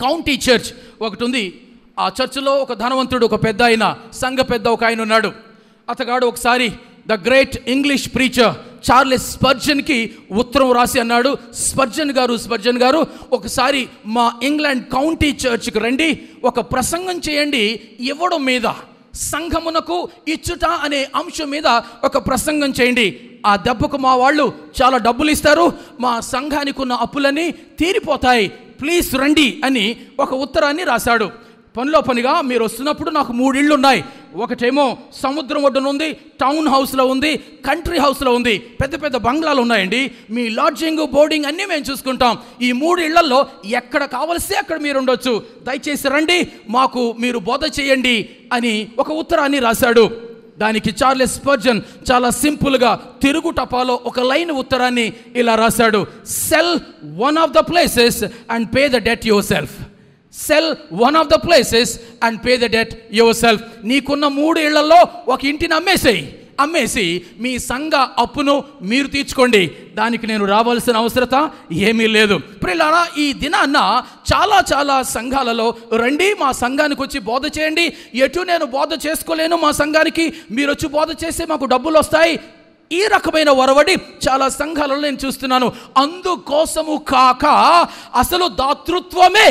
కౌంటీ చర్చ్ ఒకటి ఉంది. ఆ చర్చిలో ఒక ధనవంతుడు, ఒక పెద్ద ఆయన, సంఘ పెద్ద ఒక ఆయన ఉన్నాడు. అతగాడు ఒకసారి the great English preacher Charles స్పర్జన్కి ఉత్తరం రాసి అన్నాడు, స్పర్జన్ గారు ఒకసారి మా ఇంగ్లాండ్ కౌంటీ చర్చ్కి రండి, ఒక ప్రసంగం చేయండి, ఇవ్వడం మీద, సంఘమునకు ఇచ్చుట అనే అంశం మీద ఒక ప్రసంగం చేయండి. ఆ దెబ్బకు మా వాళ్ళు చాలా డబ్బులు ఇస్తారు, మా సంఘానికి ఉన్న అప్పులన్నీ తీరిపోతాయి, ప్లీజ్ రండి అని ఒక ఉత్తరాన్ని రాశాడు. పనిలో పనిగా మీరు వస్తున్నప్పుడు నాకు 3 ఇళ్ళు ఉన్నాయి. ఒకటేమో సముద్రం ఒడ్డున ఉంది, టౌన్ హౌస్లో ఉంది, కంట్రీ హౌస్లో ఉంది, పెద్ద పెద్ద బంగ్లాలు ఉన్నాయండి. మీ లాడ్జింగ్, బోర్డింగ్ అన్నీ మేము చూసుకుంటాం. ఈ 3 ఇళ్లలో ఎక్కడ కావలిస్తే అక్కడ మీరు ఉండొచ్చు, దయచేసి రండి, మాకు మీరు బోధ చేయండి అని ఒక ఉత్తరాన్ని రాశాడు. దానికి చార్లెస్ స్పర్జన్ చాలా సింపుల్గా తిరుగు టపాలో ఒక లైన్ ఉత్తరాన్ని ఇలా రాశాడు, cell one of the places and pay the debt your self. Cell one of the places and pay the debt your self. నీకున్న 3 ఇళ్లలో ఒక ఇంటిని అమ్మేసి మీ సంఘ అప్పును మీరు తీర్చుకోండి, దానికి నేను రావాల్సిన అవసరత ఏమీ లేదు. ప్రియులారా, ఈ దినాన్న చాలా సంఘాలలో రండి, మా సంఘానికి వచ్చి బోధ చేయండి, ఎటు నేను బోధ చేసుకోలేను, మా సంఘానికి మీరు వచ్చి బోధ చేస్తే మాకు డబ్బులు వస్తాయి, ఈ రకమైన వరవడి చాలా సంఘాలలో నేను చూస్తున్నాను. అందుకోసము కాక అసలు దాతృత్వమే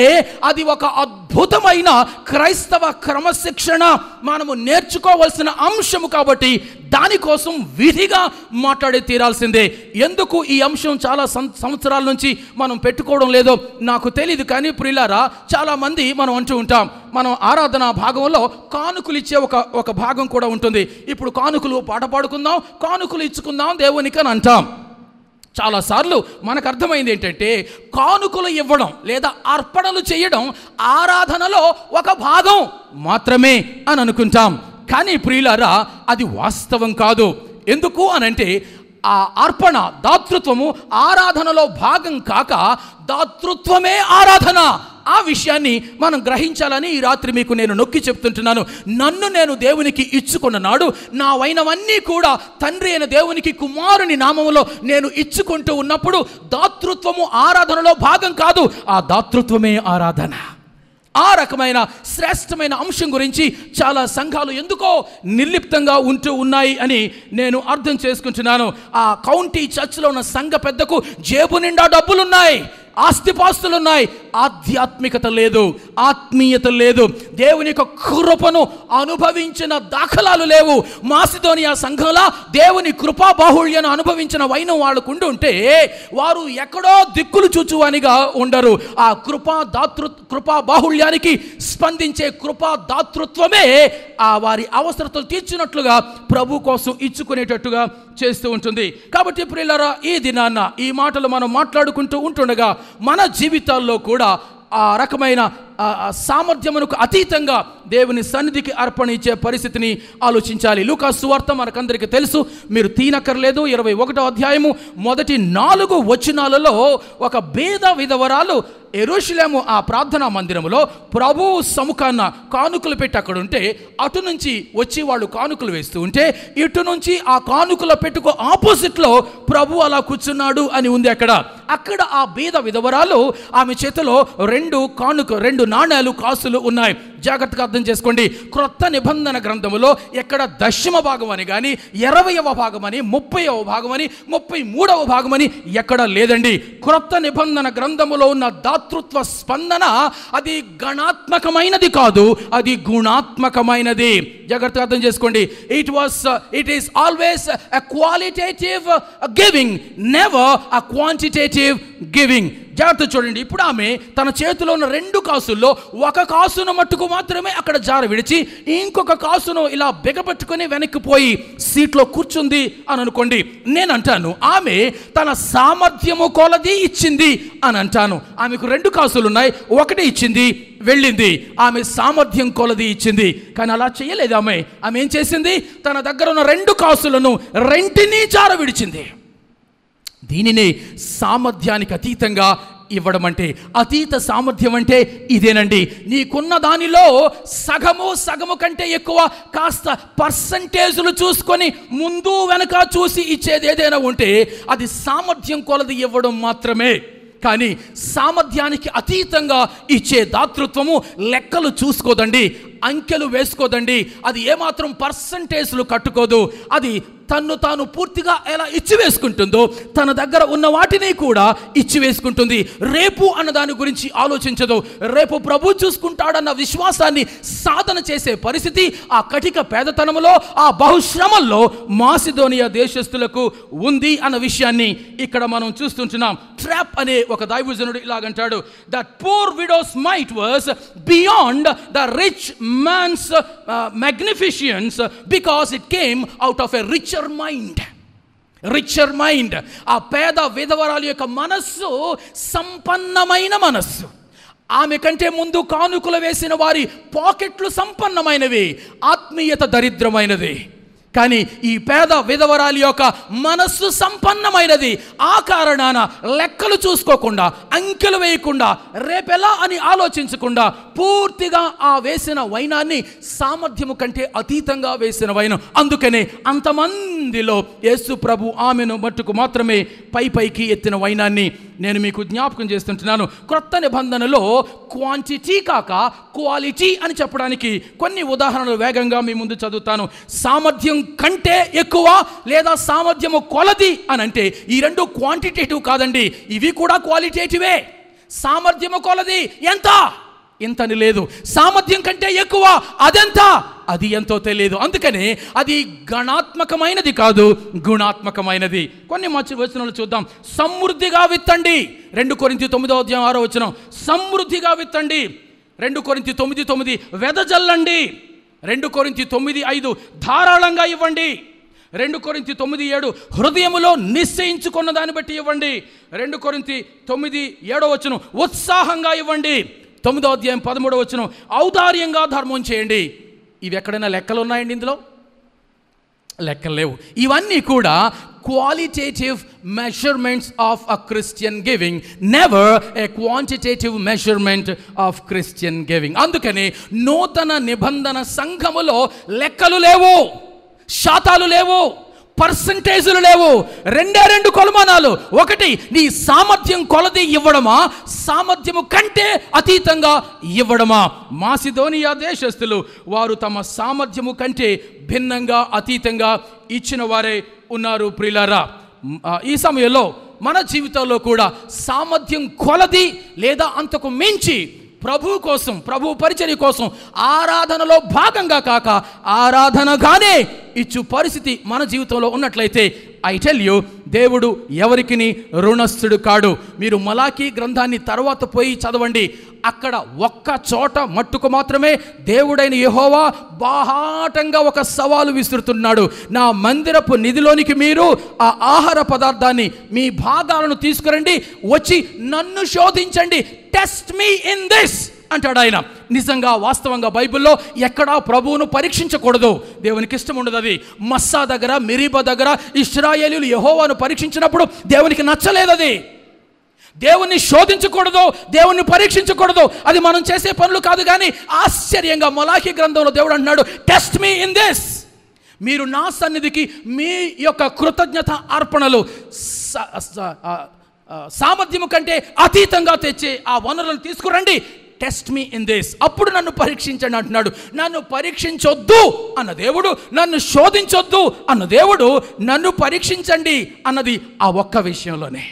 అది ఒక అద్భుతమైన క్రైస్తవ క్రమశిక్షణ మనము నేర్చుకోవాల్సిన అంశము కాబట్టి దానికోసం విధిగా మాట్లాడి తీరాల్సిందే. ఎందుకు ఈ అంశం చాలా సంవత్సరాల నుంచి మనం పెట్టుకోవడం లేదో నాకు తెలియదు. కానీ ప్రియులారా, చాలామంది మనం అంటూ ఉంటాం, మనం ఆరాధన భాగంలో కానుకలు ఇచ్చే ఒక భాగం కూడా ఉంటుంది. ఇప్పుడు కానుకలు పాట పాడుకుందాం, కానుకలు ఇచ్చుకుందాం దేవునికి అని అంటాం. చాలాసార్లు మనకు అర్థమైంది ఏంటంటే, కానుకలు ఇవ్వడం లేదా అర్పణలు చేయడం ఆరాధనలో ఒక భాగం మాత్రమే అని అనుకుంటాం. కానీ ప్రియులారా, అది వాస్తవం కాదు. ఎందుకు అనంటే, ఆ అర్పణ దాతృత్వము ఆరాధనలో భాగం కాక దాతృత్వమే ఆరాధన. ఆ విషయాన్ని మనం గ్రహించాలని ఈ రాత్రి మీకు నేను నొక్కి చెప్తుంటున్నాను. నన్ను నేను దేవునికి ఇచ్చుకున్న నాడు నావైనవన్నీ కూడా తండ్రి అయిన దేవునికి కుమారుని నామములో నేను ఇచ్చుకుంటూ ఉన్నప్పుడు దాతృత్వము ఆరాధనలో భాగం కాదు, ఆ దాతృత్వమే ఆరాధన. ఆ రకమైన శ్రేష్టమైన అంశం గురించి చాలా సంఘాలు ఎందుకో నిర్లిప్తంగా ఉంటూ ఉన్నాయి అని నేను అర్థం చేసుకుంటున్నాను. ఆ కౌంటీ చర్చ్లో ఉన్న సంఘ పెద్దకు జేబు నిండా డబ్బులున్నాయి, ఆస్తిపాస్తులున్నాయి, ఆధ్యాత్మికత లేదు, ఆత్మీయత లేదు, దేవుని యొక్క కృపను అనుభవించిన దాఖలాలు లేవు. మాసిదోనియా సంఘంలో దేవుని కృపా బాహుళ్యను అనుభవించిన వైనం వాళ్ళకు ఉంటే వారు ఎక్కడో దిక్కులు చూచువానిగా ఉండరు. ఆ కృపా బాహుళ్యానికి స్పందించే కృపా దాతృత్వమే ఆ వారి అవసరతలు తీర్చినట్లుగా ప్రభు కోసం ఇచ్చుకునేటట్టుగా చేస్తూ ఉంటుంది. కాబట్టి ప్రియులారా, ఈ దినాన్న ఈ మాటలు మనం మాట్లాడుకుంటూ ఉంటుండగా మన జీవితాల్లో కూడా ఆ రకమైన సామర్థ్యమునకు అతీతంగా దేవుని సన్నిధికి అర్పణ ఇచ్చే పరిస్థితిని ఆలోచించాలి. లూకా సువార్త మనకందరికీ తెలుసు, మీరు తీనక్కర్లేదు. 21వ అధ్యాయము మొదటి 4 వచనాలలో ఒక బీద విధవరాలు యెరూషలేము ఆ ప్రార్థనా మందిరములో ప్రభు సముఖాన కానుకలు పెట్టి అక్కడ ఉంటే, అటు నుంచి వచ్చి వాళ్ళు కానుకలు వేస్తూ ఉంటే, ఇటు నుంచి ఆ కానుకల పెట్టుకు ఆపోజిట్లో ప్రభు అలా కూర్చున్నాడు అని ఉంది. అక్కడ ఆ బీద విధవరాలు ఆమె చేతిలో 2 నాణేలు కాసులు ఉన్నాయి. జాగ్రత్తగా అర్థం చేసుకోండి. క్రొత్త నిబంధన గ్రంథములో ఎక్కడ దశమ భాగం అని కానీ 20వ భాగమని 30వ భాగమని 33వ భాగమని ఎక్కడ లేదండి. క్రొత్త నిబంధన గ్రంథములో ఉన్న దాతృత్వ స్పందన అది గణాత్మకమైనది కాదు, అది గుణాత్మకమైనది. జాగ్రత్తగా అర్థం చేసుకోండి. It is always a qualitative giving, never a quantitative giving. జాగ్రత్త చూడండి. ఇప్పుడు ఆమె తన చేతిలో ఉన్న 2 కాసుల్లో ఒక కాసును మట్టుకు మాత్రమే అక్కడ జార విడిచి ఇంకొక కాసును ఇలా బిగపట్టుకుని వెనక్కిపోయి సీట్లో కూర్చుంది అని అనుకోండి. నేను అంటాను, ఆమె తన సామర్థ్యము కొలది ఇచ్చింది అని అంటాను. ఆమెకు 2 కాసులు ఉన్నాయి, ఒకటి ఇచ్చింది, వెళ్ళింది. ఆమె సామర్థ్యం కొలది ఇచ్చింది. కానీ అలా చేయలేదు. ఆమె ఏం చేసింది? తన దగ్గర ఉన్న 2 కాసులను రెంటినీ జార విడిచింది. దీనిని సామర్థ్యానికి అతీతంగా ఇవ్వడం అంటే, అతీత సామర్థ్యం అంటే ఇదేనండి. నీకున్న దానిలో సగము కంటే ఎక్కువ కాస్త పర్సంటేజులు చూసుకొని ముందు వెనక చూసి ఇచ్చేది ఏదైనా ఉంటే అది సామర్థ్యం కొలది ఇవ్వడం మాత్రమే. కానీ సామర్థ్యానికి అతీతంగా ఇచ్చే దాతృత్వము లెక్కలు చూసుకోదండి, అంకెలు వేసుకోదండి, అది ఏమాత్రం పర్సంటేజ్లు కట్టుకోదు. అది తన్ను తాను పూర్తిగా ఎలా ఇచ్చివేసుకుంటుందో తన దగ్గర ఉన్న వాటిని కూడా ఇచ్చివేసుకుంటుంది. రేపు అన్న దాని గురించి ఆలోచించదు. రేపు ప్రభు చూసుకుంటాడన్న విశ్వాసాన్ని సాధన చేసే పరిస్థితి ఆ కటిక పేదతనములో, ఆ బహుశ్రమల్లో మాసిదోనియా దేశస్థులకు ఉంది అన్న విషయాన్ని ఇక్కడ మనం చూస్తుంటున్నాం. ట్రాప్ అనే ఒక దైవజనుడు ఇలాగంటాడు, that poor widow's mite was beyond the rich man's magnificence because it came out of a richer mind. ఆ పేద విధవరాలు యొక్క మనస్సు సంపన్నమైన మనస్సు. ఆమె కంటే ముందు కానుకలు వేసిన వారి పాకెట్లు సంపన్నమైనవి, ఆత్మీయత దరిద్రమైనది. కానీ ఈ పేద విధవరాలి యొక్క మనస్సు సంపన్నమైనది. ఆ కారణాన లెక్కలు చూసుకోకుండా, అంకెలు వేయకుండా, రేపెలా అని ఆలోచించకుండా పూర్తిగా ఆ వేసిన వైనాన్ని సామర్థ్యము కంటే అతీతంగా వేసిన వైనం. అందుకనే అంతమందిలో యేసు ప్రభు ఆమెను మట్టుకు మాత్రమే పైకి ఎత్తిన వైనాన్ని నేను మీకు జ్ఞాపకం చేస్తుంటున్నాను. క్రొత్త నిబంధనలో క్వాంటిటీ కాక క్వాలిటీ అని చెప్పడానికి కొన్ని ఉదాహరణలు వేగంగా మీ ముందు చదువుతాను. సామర్థ్యం కంటే ఎక్కువ లేదా సామర్థ్యము కొలది అని అంటే ఈ 2 క్వాంటిటేటివ్ కాదండి, ఇవి కూడా క్వాలిటేటివే. సామర్థ్యము కొలది ఎంత ఇంతని లేదు, సామర్థ్యం కంటే ఎక్కువ అదెంత అది ఎంతో తెలియదు. అందుకని అది గణాత్మకమైనది కాదు, గుణాత్మకమైనది. కొన్ని మంచి వచనాలు చూద్దాం. సమృద్ధిగా విత్తండి, 2 కొరింథీ 9:6 సమృద్ధిగా విత్తండి. 2 కొరింథీ 9:9 వెదజల్లండి. 2 కొరింథీ 9:5 ధారాళంగా ఇవ్వండి. 2 కొరింథీ 9:7 హృదయములో నిశ్చయించుకున్న దాన్ని బట్టి ఇవ్వండి. 2 కొరింథీ 9:7 ఉత్సాహంగా ఇవ్వండి. 9:13 ఔదార్యంగా ధర్మం చేయండి. ఇవి ఎక్కడైనా లెక్కలు ఉన్నాయండి? ఇందులో లెక్కలు లేవు. ఇవన్నీ కూడా qualitative measurements of a Christian giving, never a quantitative measurement of Christian giving. అందుకని నూతన నిబంధన సంఘములో లెక్కలు లేవు, శాతాలు లేవు, పర్సంటేజులు లేవు. 2 కొలమానాలు. ఒకటి, నీ సామర్థ్యం కొలది ఇవ్వడమా, సామర్థ్యము కంటే అతీతంగా ఇవ్వడమా. మాసిదోనియా దేశస్థులు వారు తమ సామర్థ్యము కంటే భిన్నంగా అతీతంగా ఇచ్చిన వారే ఉన్నారు. ప్రియులారా, ఈ సమయంలో మన జీవితంలో కూడా సామర్థ్యం కొలది లేదా అంతకు మించి ప్రభు కోసం, ప్రభు పరిచర్య కోసం ఆరాధనలో భాగంగా కాక ఆరాధనగానే ఇచ్చు పరిస్థితి మన జీవితంలో ఉన్నట్లయితే ఐ టెల్ యూ, దేవుడు ఎవరికిని రుణస్థుడు కాడు. మీరు మలాకీ గ్రంథాన్ని తర్వాత పోయి చదవండి. అక్కడ ఒక్క చోట మట్టుకు మాత్రమే దేవుడైన యెహోవా బాహాటంగా ఒక సవాలు విసురుతున్నాడు. నా మందిరపు నిధిలోనికి మీరు ఆ ఆహార పదార్థాన్ని, మీ భాగాలను తీసుకురండి, వచ్చి నన్ను శోధించండి, టెస్ట్ మీ ఇన్ దిస్ అంటాడు ఆయన. నిజంగా వాస్తవంగా బైబిల్లో ఎక్కడా ప్రభువును పరీక్షించకూడదు, దేవునికి ఇష్టం ఉండదు. అది మస్సా దగ్గర, మెరీబా దగ్గర ఇశ్రాయేలీయులు యెహోవాను పరీక్షించినప్పుడు దేవునికి నచ్చలేదు. అది దేవుణ్ణి శోధించకూడదు, దేవుణ్ణి పరీక్షించకూడదు. అది మనం చేసే పనులు కాదు. కానీ ఆశ్చర్యంగా మలాకీ గ్రంథంలో దేవుడు అంటున్నాడు, టెస్ట్ మీ ఇన్ దిస్. మీరు నా సన్నిధికి మీ యొక్క కృతజ్ఞత అర్పణలు సామర్థ్యము కంటే అతీతంగా తెచ్చే ఆ వనరులను తీసుకురండి, టెస్ట్ మీ ఇన్ దిస్, అప్పుడు నన్ను పరీక్షించండి అంటున్నాడు. నన్ను పరీక్షించొద్దు అన్న దేవుడు, నన్ను శోధించొద్దు అన్న దేవుడు, నన్ను పరీక్షించండి అన్నది ఆ ఒక్క విషయంలోనే.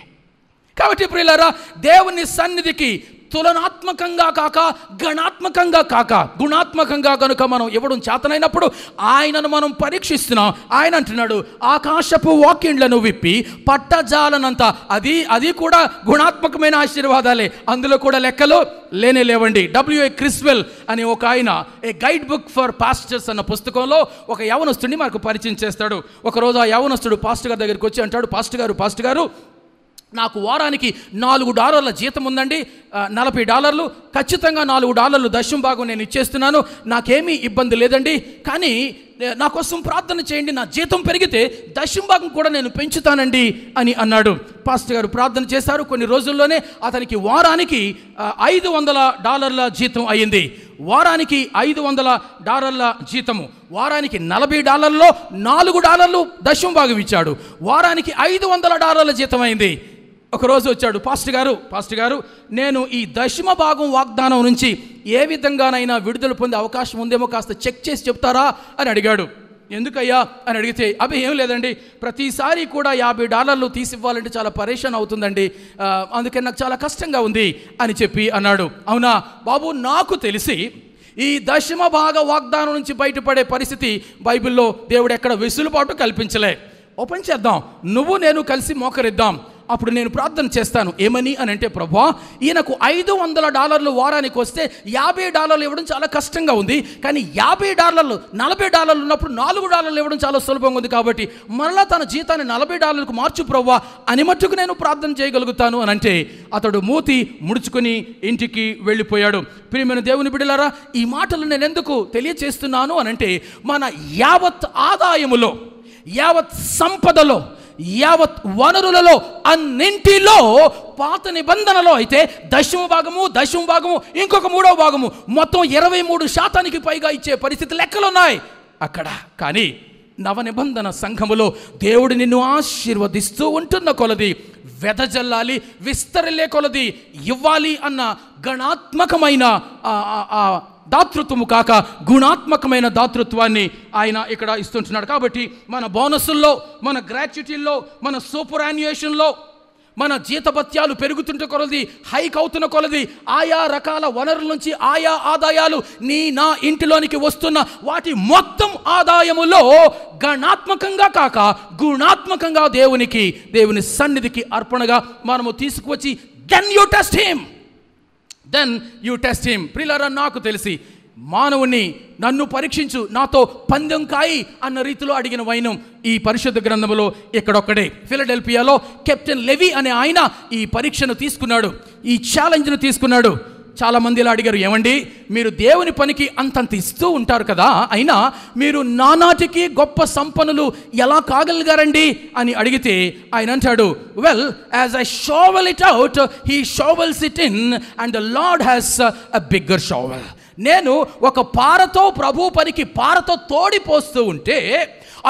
కాబట్టి ప్రియులారా, దేవుని సన్నిధికి తులనాత్మకంగా కాక, గణాత్మకంగా కాక, గుణాత్మకంగా కనుక మనం ఇవ్వడం చేతనైనప్పుడు ఆయనను మనం పరీక్షిస్తున్నాం. ఆయన అంటున్నాడు, ఆకాశపు వాకిండ్లను విప్పి పట్టజాలనంత. అది కూడా గుణాత్మకమైన ఆశీర్వాదాలే, అందులో కూడా లెక్కలు లేవండి. W.A. క్రిస్వెల్ అనే ఒక ఆయన ఏ గైడ్ బుక్ ఫర్ పాస్టర్స్ అన్న పుస్తకంలో ఒక యవనస్తుడిని మనకు పరిచయం చేస్తాడు. ఒకరోజు ఆ యవనస్తుడు పాస్టర్ గారి దగ్గరికి వచ్చి అంటాడు, పాస్టర్ గారు నాకు వారానికి $4 జీతం ఉందండి, $40, ఖచ్చితంగా $4 దశమ భాగం నేను ఇచ్చేస్తున్నాను, నాకేమీ ఇబ్బంది లేదండి, కానీ నా కోసం ప్రార్థన చేయండి, నా జీతం పెరిగితే దశమ భాగం కూడా నేను పెంచుతానండి అని అన్నాడు. పాస్టర్ గారు ప్రార్థన చేశారు. కొన్ని రోజుల్లోనే అతనికి వారానికి $500 జీతం అయ్యింది. వారానికి $500 జీతము, వారానికి $40లో $4 దశమ భాగం ఇచ్చాడు. వారానికి $500 జీతం అయింది. ఒకరోజు వచ్చాడు, పాస్టర్ గారు నేను ఈ దశమ భాగం వాగ్దానం నుంచి ఏ విధంగానైనా విడుదల పొందే అవకాశం ఉందేమో కాస్త చెక్ చేసి చెప్తారా అని అడిగాడు. ఎందుకయ్యా అని అడిగితే, ఏం లేదండి, ప్రతిసారి కూడా $50 తీసివ్వాలంటే చాలా పరేషాన్ అవుతుందండి, అందుకని నాకు చాలా కష్టంగా ఉంది అని చెప్పి అన్నాడు. అవునా బాబు, నాకు తెలిసి ఈ దశమ భాగ వాగ్దానం నుంచి బయటపడే పరిస్థితి బైబిల్లో దేవుడు ఎక్కడ వెసులుబాటు కల్పించలే. ఓపెన్ చేద్దాం, నువ్వు నేను కలిసి మోకరిద్దాం, అప్పుడు నేను ప్రార్థన చేస్తాను. ఏమని అని అంటే, ప్రభువా, ఈయనకు $500 వారానికి వస్తే $50 ఇవ్వడం చాలా కష్టంగా ఉంది, కానీ $50 $40 ఉన్నప్పుడు $4 ఇవ్వడం చాలా సులభంగా ఉంది, కాబట్టి మరలా తన జీతాన్ని $40కు మార్చు ప్రభువా అని మట్టుకు నేను ప్రార్థన చేయగలుగుతాను అని అంటే, అతడు మూతి ముడుచుకుని ఇంటికి వెళ్ళిపోయాడు. ప్రియమైన దేవుని బిడ్డలారా, ఈ మాటలు నేను ఎందుకు తెలియచేస్తున్నాను అని అంటే, మన యావత్ ఆదాయములో, యావత్ సంపదలో, యావత్ వనరులలో అన్నింటిలో పాత నిబంధనలో అయితే దశమ భాగము ఇంకొక 3వ భాగము మొత్తం 23% పైగా ఇచ్చే పరిస్థితి లెక్కలున్నాయి అక్కడ. కానీ నవ నిబంధన సంఘములో దేవుడు నిన్ను ఆశీర్వదిస్తూ ఉంటున్న కొలది వెదజల్లాలి, విస్తరిల్లే కొలది ఇవ్వాలి అన్న గణాత్మకమైన దాతృత్వము కాక గుణాత్మకమైన దాతృత్వాన్ని ఆయన ఇక్కడ ఇస్తుంటున్నాడు. కాబట్టి మన బోనసుల్లో, మన గ్రాట్యుటీల్లో, మన సూపర్ యాన్యుయేషన్లో, మన జీతభత్యాలు పెరుగుతుంటే కొలది, హైక్ అవుతున్న కొలది, ఆయా రకాల వనరుల నుంచి ఆయా ఆదాయాలు నా ఇంటిలోనికి వస్తున్న వాటి మొత్తం ఆదాయములో గణాత్మకంగా కాక గుణాత్మకంగా దేవుని సన్నిధికి అర్పణగా మనము తీసుకువచ్చి దెన్ యూ టెస్ట్ హిమ్. ప్రియులారా, నాకు తెలిసి మానవుని నన్ను పరీక్షించు, నాతో పందెం కాయి అన్న రీతిలో అడిగిన వైనం ఈ పరిశుద్ధ గ్రంథంలో ఇక్కడొక్కడే. ఫిలడెల్ఫియాలో కెప్టెన్ లెవి అనే ఆయన ఈ పరీక్షను తీసుకున్నాడు, ఈ ఛాలెంజ్ను తీసుకున్నాడు. చాలామంది ఇలా అడిగారు, ఏమండి మీరు దేవుని పనికి అంతంత ఇస్తూ ఉంటారు కదా, అయినా మీరు నానాటికి గొప్ప సంపన్నులు ఎలా కాగలిగారండి అని అడిగితే ఆయన అంటాడు, well as I shovel it out he shovels it in and the Lord has a bigger shovel. నేను ఒక పారతో ప్రభు పనికి పారతో తోడిపోస్తూ ఉంటే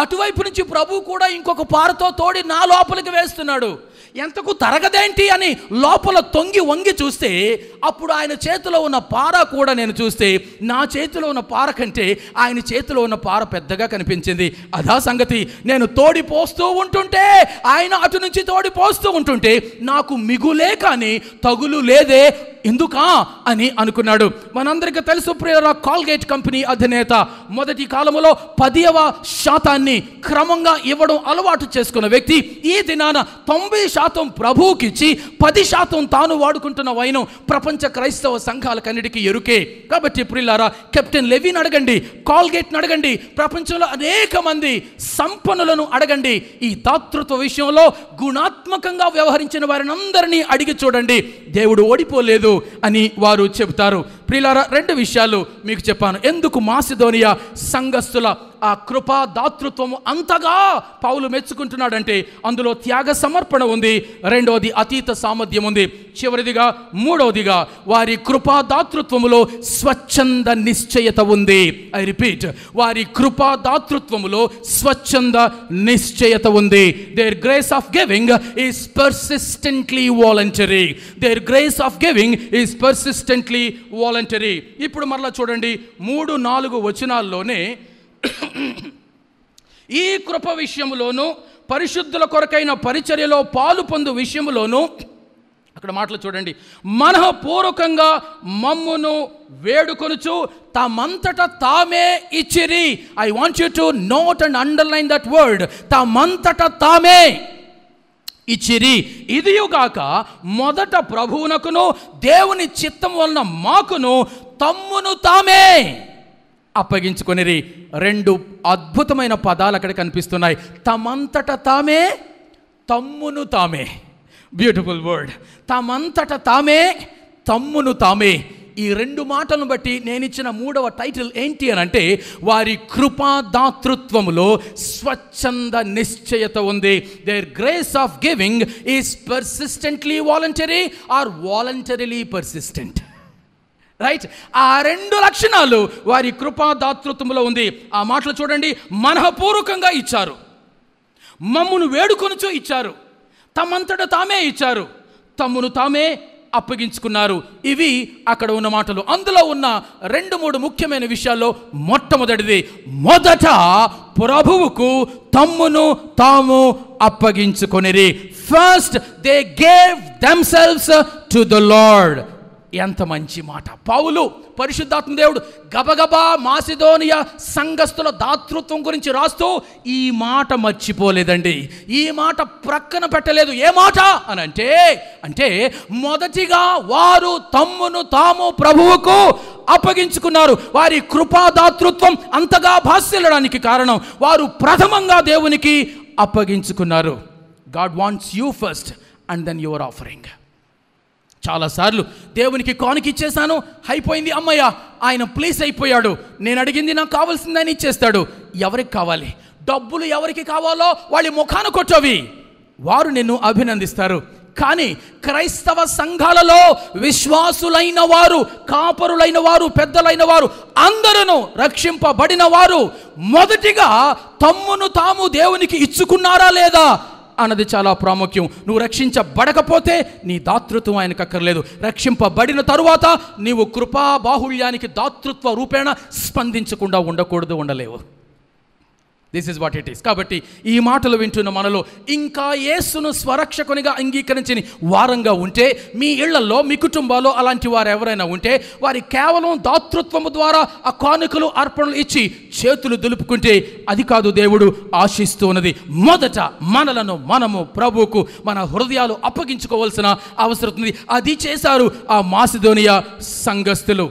అటువైపు నుంచి ప్రభు కూడా ఇంకొక పారతో తోడి నా లోపలికి వేస్తున్నాడు. ఎంతకు తరగదేంటి అని లోపల తొంగి వంగి చూస్తే అప్పుడు ఆయన చేతిలో ఉన్న పార కూడా నేను చూస్తే నా చేతిలో ఉన్న పార కంటే ఆయన చేతిలో ఉన్న పార పెద్దగా కనిపించింది. అదా సంగతి. నేను తోడిపోస్తూ ఉంటుంటే, ఆయన అటు నుంచి తోడిపోస్తూ ఉంటుంటే నాకు మిగులే కానీ తగులు లేదే, ఎందుకా అని అనుకున్నాడు. మనందరికీ తెలుసు ప్రియరా, కాల్గేట్ కంపెనీ అధినేత మొదటి కాలంలో 10% క్రమంగా ఇవ్వడం అలవాటు చేసుకున్న వ్యక్తి ఈ దినాన 90% ప్రభువుకిచ్చి 10% తాను వాడుకుంటున్న వైనం ప్రపంచ క్రైస్తవ సంఘాలకన్నిటికీ ఎరుకే. కాబట్టి ప్రియులారా, కెప్టెన్ లెవిని అడగండి, కాల్గేట్ని అడగండి, ప్రపంచంలో అనేక మంది సంపన్నులను అడగండి, ఈ దాతృత్వ విషయంలో గుణాత్మకంగా వ్యవహరించిన వారిని అందరినీ అడిగి చూడండి, దేవుడు ఓడిపోలేదు అని వారు చెబుతారు. ప్రియులారా, 2 విషయాలు మీకు చెప్పాను. ఎందుకు మాసిదోనియా సంఘస్థుల ఆ కృపా దాతృత్వము అంతగా పౌలు మెచ్చుకుంటున్నాడంటే అందులో త్యాగ సమర్పణ ఉంది, రెండవది అతీత సామర్థ్యం ఉంది, చివరిదిగా 3వదిగా వారి కృపా దాతృత్వములో స్వచ్ఛంద నిశ్చయత ఉంది. ఐ రిపీట్, వారి కృపా దాతృత్వములో స్వచ్ఛంద నిశ్చయత ఉంది. Their grace of giving is persistently voluntary. Their grace of giving is persistently voluntary. ఇప్పుడు మరలా చూడండి, 3-4 వచనాల్లోనే ఈ కృప విషయములోను పరిశుద్ధుల కొరకైన పరిచర్యలో పాలు పొందు విషయములోను అక్కడ మాటలు చూడండి, మనఃపూర్వకంగా మమ్మును వేడుకొనుచు తమంతట తామే ఇచ్చిరి. I want you to note and underline that word, తమంతట తామే ఇచ్చిరి. ఇదియుగాక మొదట ప్రభువునకును దేవుని చిత్తం వలన మాకును తమ్మును తామే అప్పగించుకొనిరి. 2 అద్భుతమైన పదాలు అక్కడ కనిపిస్తున్నాయి. తమంతట తామే, తమ్మును తామే. Beautiful word. తమంతట తామే, తమ్మును తామే. ఈ 2 మాటలను బట్టి నేను ఇచ్చిన 3వ టైటిల్ ఏంటి అని అంటే, వారి కృపా దాతృత్వములో స్వచ్ఛంద నిశ్చయత ఉంది. Their grace of giving is persistently voluntary or voluntarily persistent. Right, ఆ 2 లక్షణాలు వారి కృపా దాతృత్వములో ఉంది. ఆ మాటలు చూడండి, మనఃపూర్వకంగా ఇచ్చారు, మమ్మును వేడుకొనుచు ఇచ్చారు, తమంతట తామే ఇచ్చారు, తమ్మును తామే అప్పగించుకున్నారు. ఇవి అక్కడ ఉన్న మాటలు. అందులో ఉన్న 2-3 ముఖ్యమైన విషయాల్లో మొట్టమొదటిది, మొదట ప్రభువుకు తమ్మును తాము అప్పగించుకొనిరి. First they gave themselves to the Lord. ఎంత మంచి మాట. పౌలు పరిశుద్ధాత్మ దేవుడు గబగబా మాసిదోనియా సంఘస్థుల దాతృత్వం గురించి రాస్తూ ఈ మాట మర్చిపోలేదండి, ఈ మాట ప్రక్కన పెట్టలేదు. ఏ మాట అని అంటే మొదటిగా వారు తమ్మును తాము ప్రభువుకు అప్పగించుకున్నారు. వారి కృపా దాతృత్వం అంతగా భాస్యలడానికి కారణం వారు ప్రథమంగా దేవునికి అప్పగించుకున్నారు. God wants you first and then your offering. చాలాసార్లు దేవునికి కానుక ఇచ్చేసాను, అయిపోయింది, అమ్మయ్య ఆయన ప్లీజ్ అయిపోయాడు, నేను అడిగింది నాకు కావాల్సిందని ఇచ్చేస్తాడు. ఎవరికి కావాలి? డబ్బులు ఎవరికి కావాలో వాళ్ళ ముఖాన కొట్టవి, వారు నిన్ను అభినందిస్తారు. కానీ క్రైస్తవ సంఘాలలో విశ్వాసులైన వారు, కాపరులైన వారు, పెద్దలైన వారు అందరూ రక్షింపబడిన వారు మొదటిగా తమ్మును తాము దేవునికి ఇచ్చుకున్నారా లేదా అన్నది చాలా ప్రాముఖ్యం. నువ్వు రక్షించబడకపోతే నీ దాతృత్వం ఆయనకు అక్కర్లేదు. రక్షింపబడిన తరువాత నీవు కృపా బాహుళ్యానికి దాతృత్వ రూపేణ స్పందించకుండా ఉండకూడదు, ఉండలేవు. This is what it is. కాబట్టి ఈ మాటలు వింటున్న మనలో ఇంకా యేసును స్వరక్షకునిగా అంగీకరించని వారంగా ఉంటే, మీ ఇళ్లలో మీ కుటుంబాల్లో అలాంటి వారు ఎవరైనా ఉంటే, వారి కేవలం దాతృత్వము ద్వారా ఆ కానుకలు అర్పణలు ఇచ్చి చేతులు దులుపుకుంటే అది కాదు దేవుడు ఆశిస్తూ ఉన్నది. మొదట మనలను మనము ప్రభువుకు మన హృదయాలు అప్పగించుకోవాల్సిన అవసరం ఉంది. అది చేశారు ఆ మాసిదోనియా సంఘస్థులు.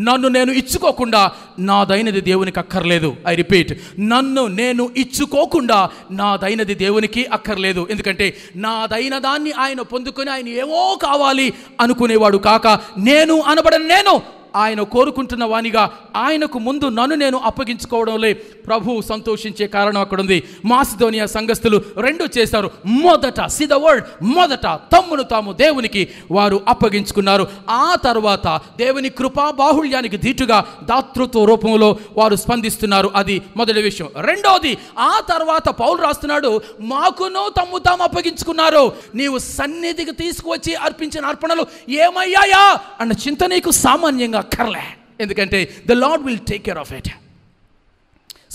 నన్ను నేను ఇచ్చుకోకుండా నాదైనది దేవునికి అక్కర్లేదు. ఐ రిపీట్, నన్ను నేను ఇచ్చుకోకుండా నాదైనది దేవునికి అక్కర్లేదు. ఎందుకంటే నాదైన దాన్ని ఆయన పొందుకొని ఆయన ఏమో కావాలి అనుకునేవాడు కాక, నేను అనబడను నేను ఆయన కోరుకుంటున్న వానిగా ఆయనకు ముందు నన్ను నేను అప్పగించుకోవడంలో ప్రభు సంతోషించే కారణం అక్కడ ఉంది. మాసిదోనియా సంఘస్థులు రెండు చేశారు. మొదట సి ద వర్డ్, మొదట తమ్మును తాము దేవునికి వారు అప్పగించుకున్నారు. ఆ తర్వాత దేవుని కృపా బాహుళ్యానికి ధీటుగా దాతృత్వ రూపంలో వారు స్పందిస్తున్నారు. అది మొదటి విషయం. రెండోది, ఆ తర్వాత పౌలు రాస్తున్నాడు, మాకును తమ్ము తాము అప్పగించుకున్నారు. నీవు సన్నిధికి తీసుకువచ్చి అర్పించిన అర్పణలు ఏమయ్యాయా అన్న చింత నీకు సామాన్యంగా అక్కర్లే. ఎందుకంటే the lord will take care of it.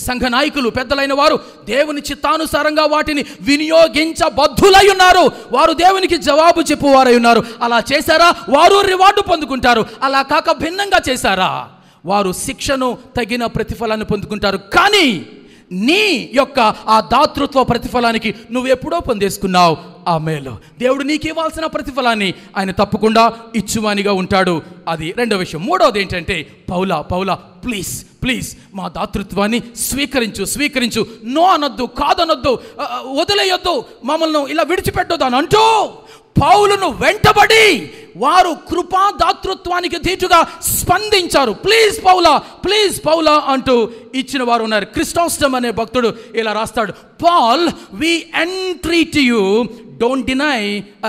సంఘ నాయకులు పెద్దలైన వారు దేవుని చిత్తానుసారంగా వాటిని వినియోగించబద్ధులై ఉన్నారు. వారు దేవునికి జవాబు చెప్పువారై ఉన్నారు. అలా చేశారా, వారు రివార్డు పొందుకుంటారు. అలా కాక భిన్నంగా చేశారా, వారు శిక్షను తగిన ప్రతిఫలాన్ని పొందుకుంటారు. కానీ నీ యొక్క ఆ దాతృత్వ ప్రతిఫలానికి నువ్వు ఎప్పుడో పొందేసుకున్నావు ఆ మేలు. దేవుడు నీకు ఇవ్వాల్సిన ప్రతిఫలాన్ని ఆయన తప్పకుండా ఇచ్చువానిగా ఉంటాడు. అది రెండో విషయం. మూడవది ఏంటంటే, పౌలా ప్లీజ్ ప్లీజ్ మా దాతృత్వాన్ని స్వీకరించు. నో అనొద్దు, కాదనొద్దు, వదిలేయొద్దు, మమ్మల్ని ఇలా విడిచిపెట్టొద్దు అని అంటూ పౌలును వెంటబడి వారు కృపా దాతృత్వానికి ధీటుగా స్పందించారు. ప్లీజ్ పౌలా అంటూ ఇచ్చిన వారు ఉన్నారు. క్రిస్టోస్టమ్ అనే భక్తుడు ఇలా రాస్తాడు, Paul we entreat you, don't deny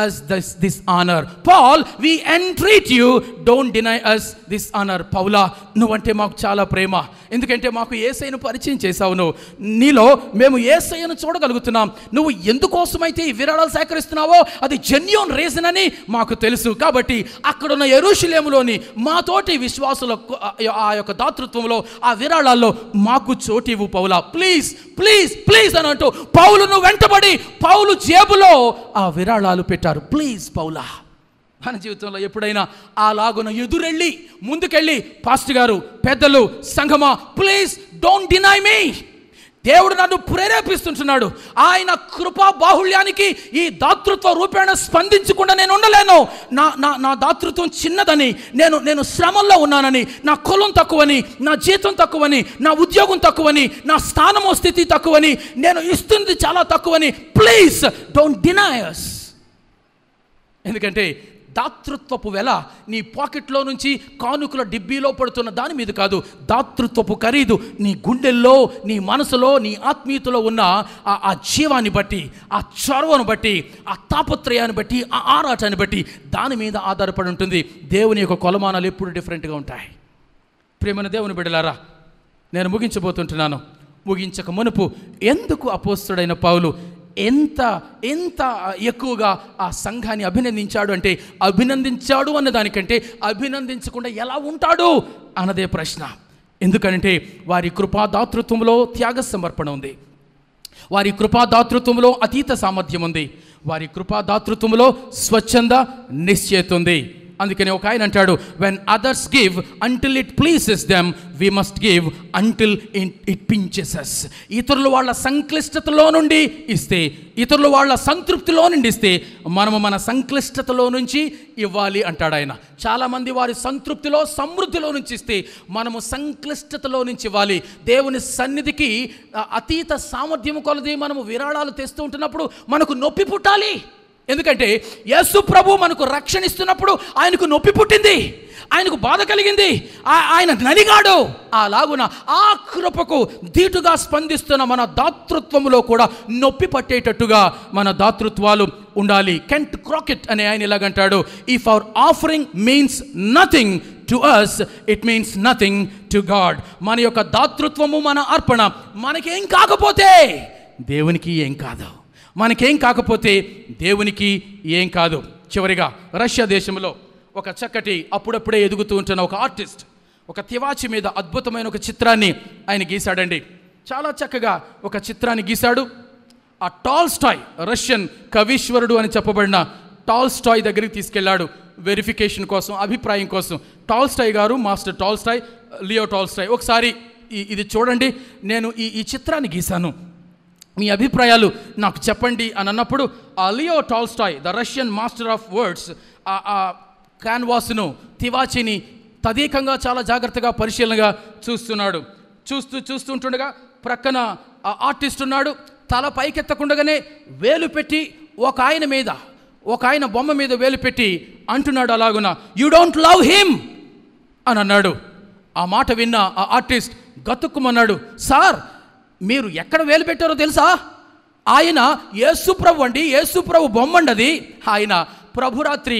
us this honor. Paul, we entreat you, don't deny us this honor. పౌలా, నువ్వంటే మాకు చాలా ప్రేమ. ఎందుకంటే మాకు యేసయ్యను పరిచయం చేశావు. నువ్వు నీలో మేము యేసయ్యను చూడగలుగుతున్నాం. నువ్వు ఎందుకోసమైతే ఈ విరాళాలు సేకరిస్తున్నావో అది జెన్యూన్ రీజన్ అని మాకు తెలుసు. కాబట్టి అక్కడున్న యెరూషలేములోని మాతోటి విశ్వాసుల ఆ యొక్క దాతృత్వంలో ఆ విరాళాల్లో మాకు చోటివ్వు పౌలా, ప్లీజ్ అని అంటూ పౌలును వెంటబడి పౌలు జేబులో ఆ విరాళాలు పెట్టారు. ప్లీజ్ పౌలా. మన జీవితంలో ఎప్పుడైనా అలాగున ఎదురెళ్ళి ముందుకెళ్ళి, పాస్టర్ గారు, పెద్దలు, సంఘమా, ప్లీజ్ డోంట్ డినై మీ, దేవుడు నన్ను ప్రేరేపిస్తుంటున్నాడు, ఆయన కృపా బాహుళ్యానికి ఈ దాతృత్వ రూపేణ స్పందించకుండా నేను ఉండలేను. నా దాతృత్వం చిన్నదని, నేను శ్రమల్లో ఉన్నానని, నా కులం తక్కువని, నా జీతం తక్కువని, నా ఉద్యోగం తక్కువని, నా స్థానమో స్థితి తక్కువని, నేను ఇస్తుంది చాలా తక్కువని, ప్లీజ్ డోంట్ డినై us. ఎందుకంటే దాతృత్వపు వెల నీ పాకెట్లో నుంచి కానుకల డిబ్బీలో పడుతున్న దాని మీద కాదు. దాతృత్వపు ఖరీదు నీ గుండెల్లో, నీ మనసులో, నీ ఆత్మీయతలో ఉన్న ఆ జీవాన్ని బట్టి, ఆ చొరవను బట్టి, ఆ తాపత్రయాన్ని బట్టి, ఆ ఆరాటాన్ని బట్టి దాని మీద ఆధారపడి ఉంటుంది. దేవుని యొక్క కొలమానాలు ఎప్పుడు డిఫరెంట్గా ఉంటాయి. ప్రియమైన దేవుని బిడ్డలారా, నేను ముగించబోతుంటున్నాను. ముగించక మునుపు ఎందుకు అపోస్తుడైన పౌలు ఎంత ఎక్కువగా ఆ సంఘాన్ని అభినందించాడు అంటే, అభినందించాడు అన్న దానికంటే అభినందించకుండా ఎలా ఉంటాడు అన్నదే ప్రశ్న. ఎందుకంటే వారి కృపాదాతృత్వంలో త్యాగ సమర్పణ ఉంది, వారి కృపాదాతృత్వంలో అతీత సామర్థ్యం ఉంది, వారి కృపాదాతృత్వంలో స్వచ్ఛంద నిశ్చయత ఉంది. అందుకని ఒక ఆయన అంటాడు, when others give until it pleases them, we must give until it pinches us. ఇతరులు వాళ్ళ సంక్లిష్టతలో నుండి ఇస్తే, ఇతరులు వాళ్ళ సంతృప్తిలో నుండి ఇస్తే, మనము మన సంక్లిష్టతలో నుంచి ఇవ్వాలి అంటాడు ఆయన. చాలామంది వారి సంతృప్తిలో, సమృద్ధిలో నుంచి ఇస్తే, మనము సంక్లిష్టతలో నుంచి ఇవ్వాలి. దేవుని సన్నిధికి అతీత సామర్థ్యం కొలది మనము విరాళాలు తెస్తూ ఉంటున్నప్పుడు మనకు నొప్పి పుట్టాలి. ఎందుకంటే యేసు ప్రభు మనకు రక్షణ ఇస్తున్నప్పుడు ఆయనకు నొప్పి పుట్టింది, ఆయనకు బాధ కలిగింది, ఆయన నలిగాడు. అలాగున ఆ కృపకు ధీటుగా స్పందిస్తున్న మన దాతృత్వములో కూడా నొప్పి పట్టేటట్టుగా మన దాతృత్వాలు ఉండాలి. కెంట్ క్రాకెట్ అనే ఆయన ఇలాగంటాడు, if our offering means nothing to us, it means nothing to God. మన యొక్క దాతృత్వము, మన అర్పణ మనకేం కాకపోతే దేవునికి ఏం కాదు, మనకేం కాకపోతే దేవునికి ఏం కాదు. చివరిగా రష్యా దేశంలో ఒక చక్కటి అప్పుడప్పుడే ఎదుగుతూ ఉంటున్న ఒక ఆర్టిస్ట్ ఒక తివాచి మీద అద్భుతమైన ఒక చిత్రాన్ని ఆయన గీశాడండి. చాలా చక్కగా ఒక చిత్రాన్ని గీశాడు. ఆ టాల్స్టాయ్, రష్యన్ కవీశ్వరుడు అని చెప్పబడిన టాల్స్టాయ్ దగ్గరికి తీసుకెళ్లాడు వెరిఫికేషన్ కోసం, అభిప్రాయం కోసం. టాల్స్టాయ్ గారు, మాస్టర్ టాల్స్టాయ్, లియో టాల్స్టాయ్, ఒకసారి ఇది చూడండి, నేను ఈ చిత్రాన్ని గీశాను, మీ అభిప్రాయాలు నాకు చెప్పండి అని అన్నప్పుడు ఆ Leo Tolstoy, the Russian master of words, ఆ క్యాన్వాస్ను, తివాచీని తదేకంగా చాలా జాగ్రత్తగా పరిశీలనగా చూస్తున్నాడు. చూస్తుండగా ప్రక్కన ఆర్టిస్ట్ ఉన్నాడు. తల పైకెత్తకుండగానే వేలు పెట్టి ఒక ఆయన బొమ్మ మీద వేలు పెట్టి అంటున్నాడు అలాగున, యూ డోంట్ లవ్ హిమ్ అని అన్నాడు. ఆ మాట విన్న ఆ ఆర్టిస్ట్ గతుక్కుమన్నాడు, సార్ మీరు ఎక్కడ వేలు పెట్టారో తెలుసా? ఆయన యేసుప్రభు అండి, యేసుప్రభు బొమ్మండి అది. ఆయన ప్రభురాత్రి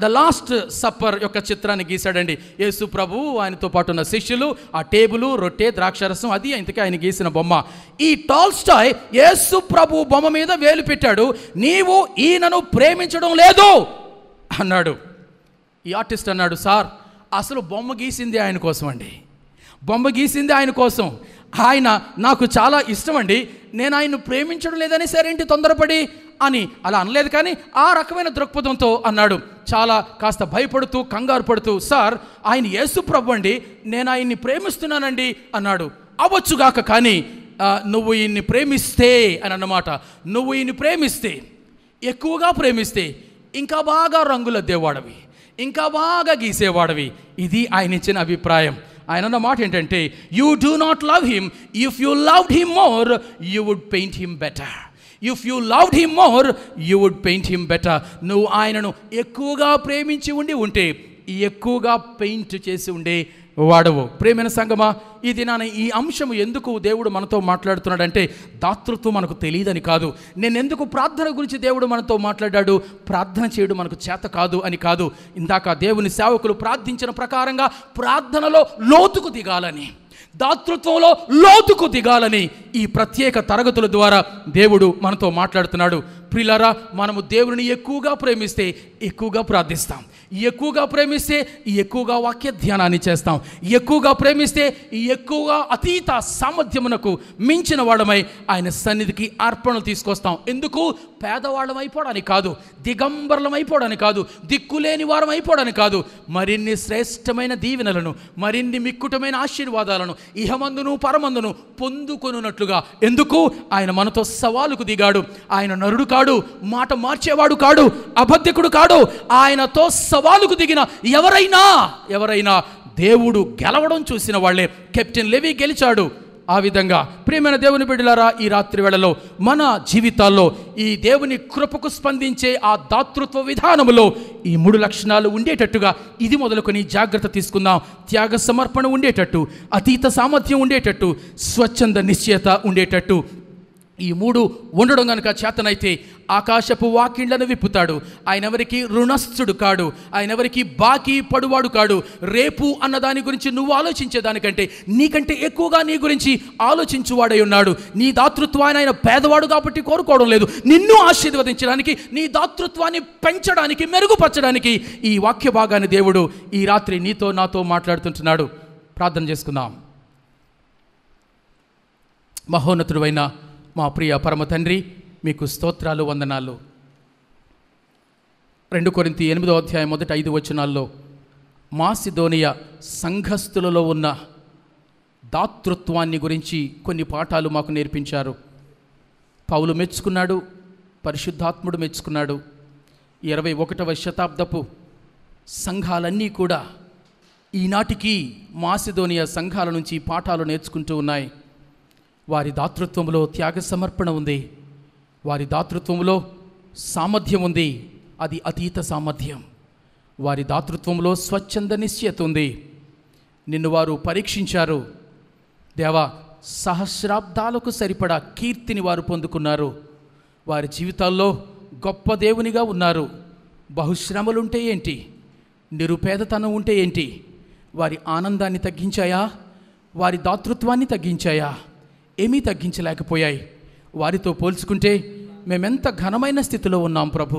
ద లాస్ట్ సప్పర్ యొక్క చిత్రాన్ని గీశాడండి. యేసు ప్రభు, ఆయనతో పాటు ఉన్న శిష్యులు, ఆ టేబుల్, రొట్టె, ద్రాక్షరసం, అది ఇంతకీ ఆయన గీసిన బొమ్మ. ఈ టాల్స్టాయ్ యేసు ప్రభు బొమ్మ మీద వేలు పెట్టాడు, నీవు ఈయనను ప్రేమించడం లేదు అన్నాడు. ఈ ఆర్టిస్ట్ అన్నాడు, సార్ అసలు బొమ్మ గీసింది ఆయన కోసం అండి, బొమ్మ గీసింది ఆయన కోసం. ఆయన నాకు చాలా ఇష్టం అండి, నేను ఆయన్ను ప్రేమించడం లేదని సరేంటి తొందరపడి అని అలా అనలేదు, కానీ ఆ రకమైన దృక్పథంతో అన్నాడు. చాలా కాస్త భయపడుతూ, కంగారు పడుతూ, సార్ ఆయన యేసు ప్రభు అండి, నేను ఆయన్ని ప్రేమిస్తున్నానండి అన్నాడు. అవ్వచ్చుగాక, కానీ నువ్వు ఈయన్ని ప్రేమిస్తే అని అన్నమాట. నువ్వు ఈయన్ని ప్రేమిస్తే, ఎక్కువగా ప్రేమిస్తే ఇంకా బాగా రంగులద్దేవాడవి, ఇంకా బాగా గీసేవాడవి. ఇది ఆయన ఇచ్చిన అభిప్రాయం. ఆయన అన్న మాట ఏంటంటే, you do not love him, if you loved him more you would paint him better. If you loved him more you would paint him better. నువ్వు ఆయనను ఎక్కువగా ప్రేమించి ఉంటే ఎక్కువగా పెయింట్ చేసి ఉండే వాడవు. ప్రేమైన సంగమా, ఇది ఈ అంశము ఎందుకు దేవుడు మనతో మాట్లాడుతున్నాడంటే, దాతృత్వం మనకు తెలియదని కాదు. నేను ఎందుకు ప్రార్థన గురించి దేవుడు మనతో మాట్లాడాడు, ప్రార్థన చేయడం మనకు చేత కాదు అని కాదు. ఇందాక దేవుని సేవకులు ప్రార్థించిన ప్రకారంగా ప్రార్థనలో లోతుకు దిగాలని, దాతృత్వంలో లోతుకు దిగాలని ఈ ప్రత్యేక తరగతుల ద్వారా దేవుడు మనతో మాట్లాడుతున్నాడు. ప్రియులారా, మనము దేవుని ఎక్కువగా ప్రేమిస్తే ఎక్కువగా ప్రార్థిస్తాం, ఎక్కువగా ప్రేమిస్తే ఎక్కువగా వాక్య ధ్యానాన్ని చేస్తాం, ఎక్కువగా ప్రేమిస్తే ఎక్కువగా అతీత సామర్థ్యమునకు మించిన వాడమై ఆయన సన్నిధికి అర్పణలు తీసుకొస్తాం. ఎందుకు? పేదవాళ్ళం అయిపోవడానికి కాదు, దిగంబరులం అయిపోవడానికి కాదు, దిక్కులేని వారం అయిపోవడానికి కాదు, మరిన్ని శ్రేష్టమైన దీవెనలను, మరిన్ని మిక్కుటమైన ఆశీర్వాదాలను ఇహమందును పరమందును పొందుకొనున్నట్లుగా. ఎందుకు? ఆయన మనతో సవాలుకు దిగాడు. ఆయన నరుడు కాడు, మాట మార్చేవాడు కాడు, అబద్ధికుడు కాడు. ఆయనతో సవాలుకు దిగిన ఎవరైనా దేవుడు గెలవడం చూసిన వాళ్ళే. కెప్టెన్ లెవీ గెలిచాడు. ఆ విధంగా ప్రియమైన దేవుని బిడ్డలారా, ఈ రాత్రి వేళలో మన జీవితాల్లో ఈ దేవుని కృపకు స్పందించే ఆ దాతృత్వ విధానములో ఈ 3 లక్షణాలు ఉండేటట్టుగా ఇది మొదలుకొని జాగ్రత్త తీసుకుందాం. త్యాగ సమర్పణ ఉండేటట్టు, అతీత సామర్థ్యం ఉండేటట్టు, స్వచ్ఛంద నిశ్చయత ఉండేటట్టు. ఈ 3 ఉండడం కనుక చేతనైతే ఆకాశపు వాకిళ్లను విప్పుతాడు. ఆయన ఎవరికి రుణస్థుడు కాడు, ఆయన ఎవరికి బాకీ పడువాడు కాడు. రేపు అన్న దాని గురించి నువ్వు ఆలోచించేదానికంటే నీకంటే ఎక్కువగా నీ గురించి ఆలోచించువాడై ఉన్నాడు. నీ దాతృత్వాన్ని ఆయన పేదవాడు కాబట్టి కోరుకోవడం లేదు, నిన్ను ఆశీర్వదించడానికి, నీ దాతృత్వాన్ని పెంచడానికి, మెరుగుపరచడానికి ఈ వాక్య భాగాన్ని దేవుడు ఈ రాత్రి నీతో నాతో మాట్లాడుతుంటున్నాడు. ప్రార్థన చేసుకుందాం. మహోన్నతుడైన మా ప్రియ పరమ తండ్రి, మీకు స్తోత్రాలు, వందనాలు. 2 కొరింథీ 8వ అధ్యాయం మొదటి 5 వచనాల్లో మాసిదోనియా సంఘస్థులలో ఉన్న దాతృత్వాన్ని గురించి కొన్ని పాఠాలు మాకు నేర్పించారు. పౌలు మెచ్చుకున్నాడు, పరిశుద్ధాత్ముడు మెచ్చుకున్నాడు. 21వ శతాబ్దపు సంఘాలన్నీ కూడా ఈనాటికి మాసిదోనియా సంఘాల నుంచి పాఠాలు నేర్చుకుంటూ ఉన్నాయి. వారి దాతృత్వంలో త్యాగ సమర్పణ ఉంది, వారి దాతృత్వంలో సామర్థ్యం ఉంది, అది అతీత సామర్థ్యం. వారి దాతృత్వంలో స్వచ్ఛంద నిశ్చయత ఉంది. నిన్ను వారు పరీక్షించారు దేవా, సహస్రాబ్దాలకు సరిపడా కీర్తిని వారు పొందుకున్నారు. వారి జీవితాల్లో గొప్ప దేవునిగా ఉన్నారు. బహుశ్రమలుంటే ఏంటి, నిరుపేదతనం ఉంటే ఏంటి, వారి ఆనందాన్ని తగ్గించాయా, వారి దాతృత్వాన్ని తగ్గించాయా? ఏమీ తగ్గించలేకపోయాయి. వారితో పోల్చుకుంటే మేమెంత ఘనమైన స్థితిలో ఉన్నాం ప్రభు,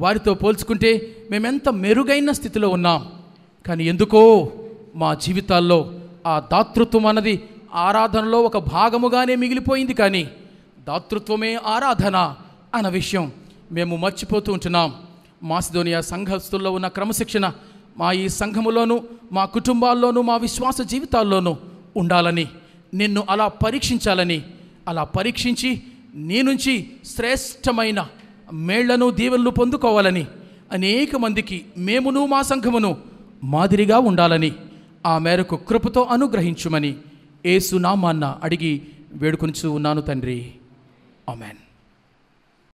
వారితో పోల్చుకుంటే మేమెంత మెరుగైన స్థితిలో ఉన్నాం. కానీ ఎందుకో మా జీవితాల్లో ఆ దాతృత్వం అన్నది ఆరాధనలో ఒక భాగముగానే మిగిలిపోయింది, కానీ దాతృత్వమే ఆరాధన అన్న విషయం మేము మర్చిపోతూ ఉంటున్నాం. మాసిదోనియా సంఘస్థుల్లో ఉన్న క్రమశిక్షణ మా ఈ సంఘములోను, మా కుటుంబాల్లోనూ, మా విశ్వాస జీవితాల్లోనూ ఉండాలని, నిన్ను అలా పరీక్షించాలని, అలా పరీక్షించి నీ నుంచి శ్రేష్టమైన మేళ్లను దీవెనలు పొందుకోవాలని, అనేక మందికి మేమును మా సంఘమును మాదిరిగా ఉండాలని ఆ మేరకు కృపతో అనుగ్రహించుమని యేసు నామాన్న అడిగి వేడుకొనుచు ఉన్నాను తండ్రి. ఆమెన్.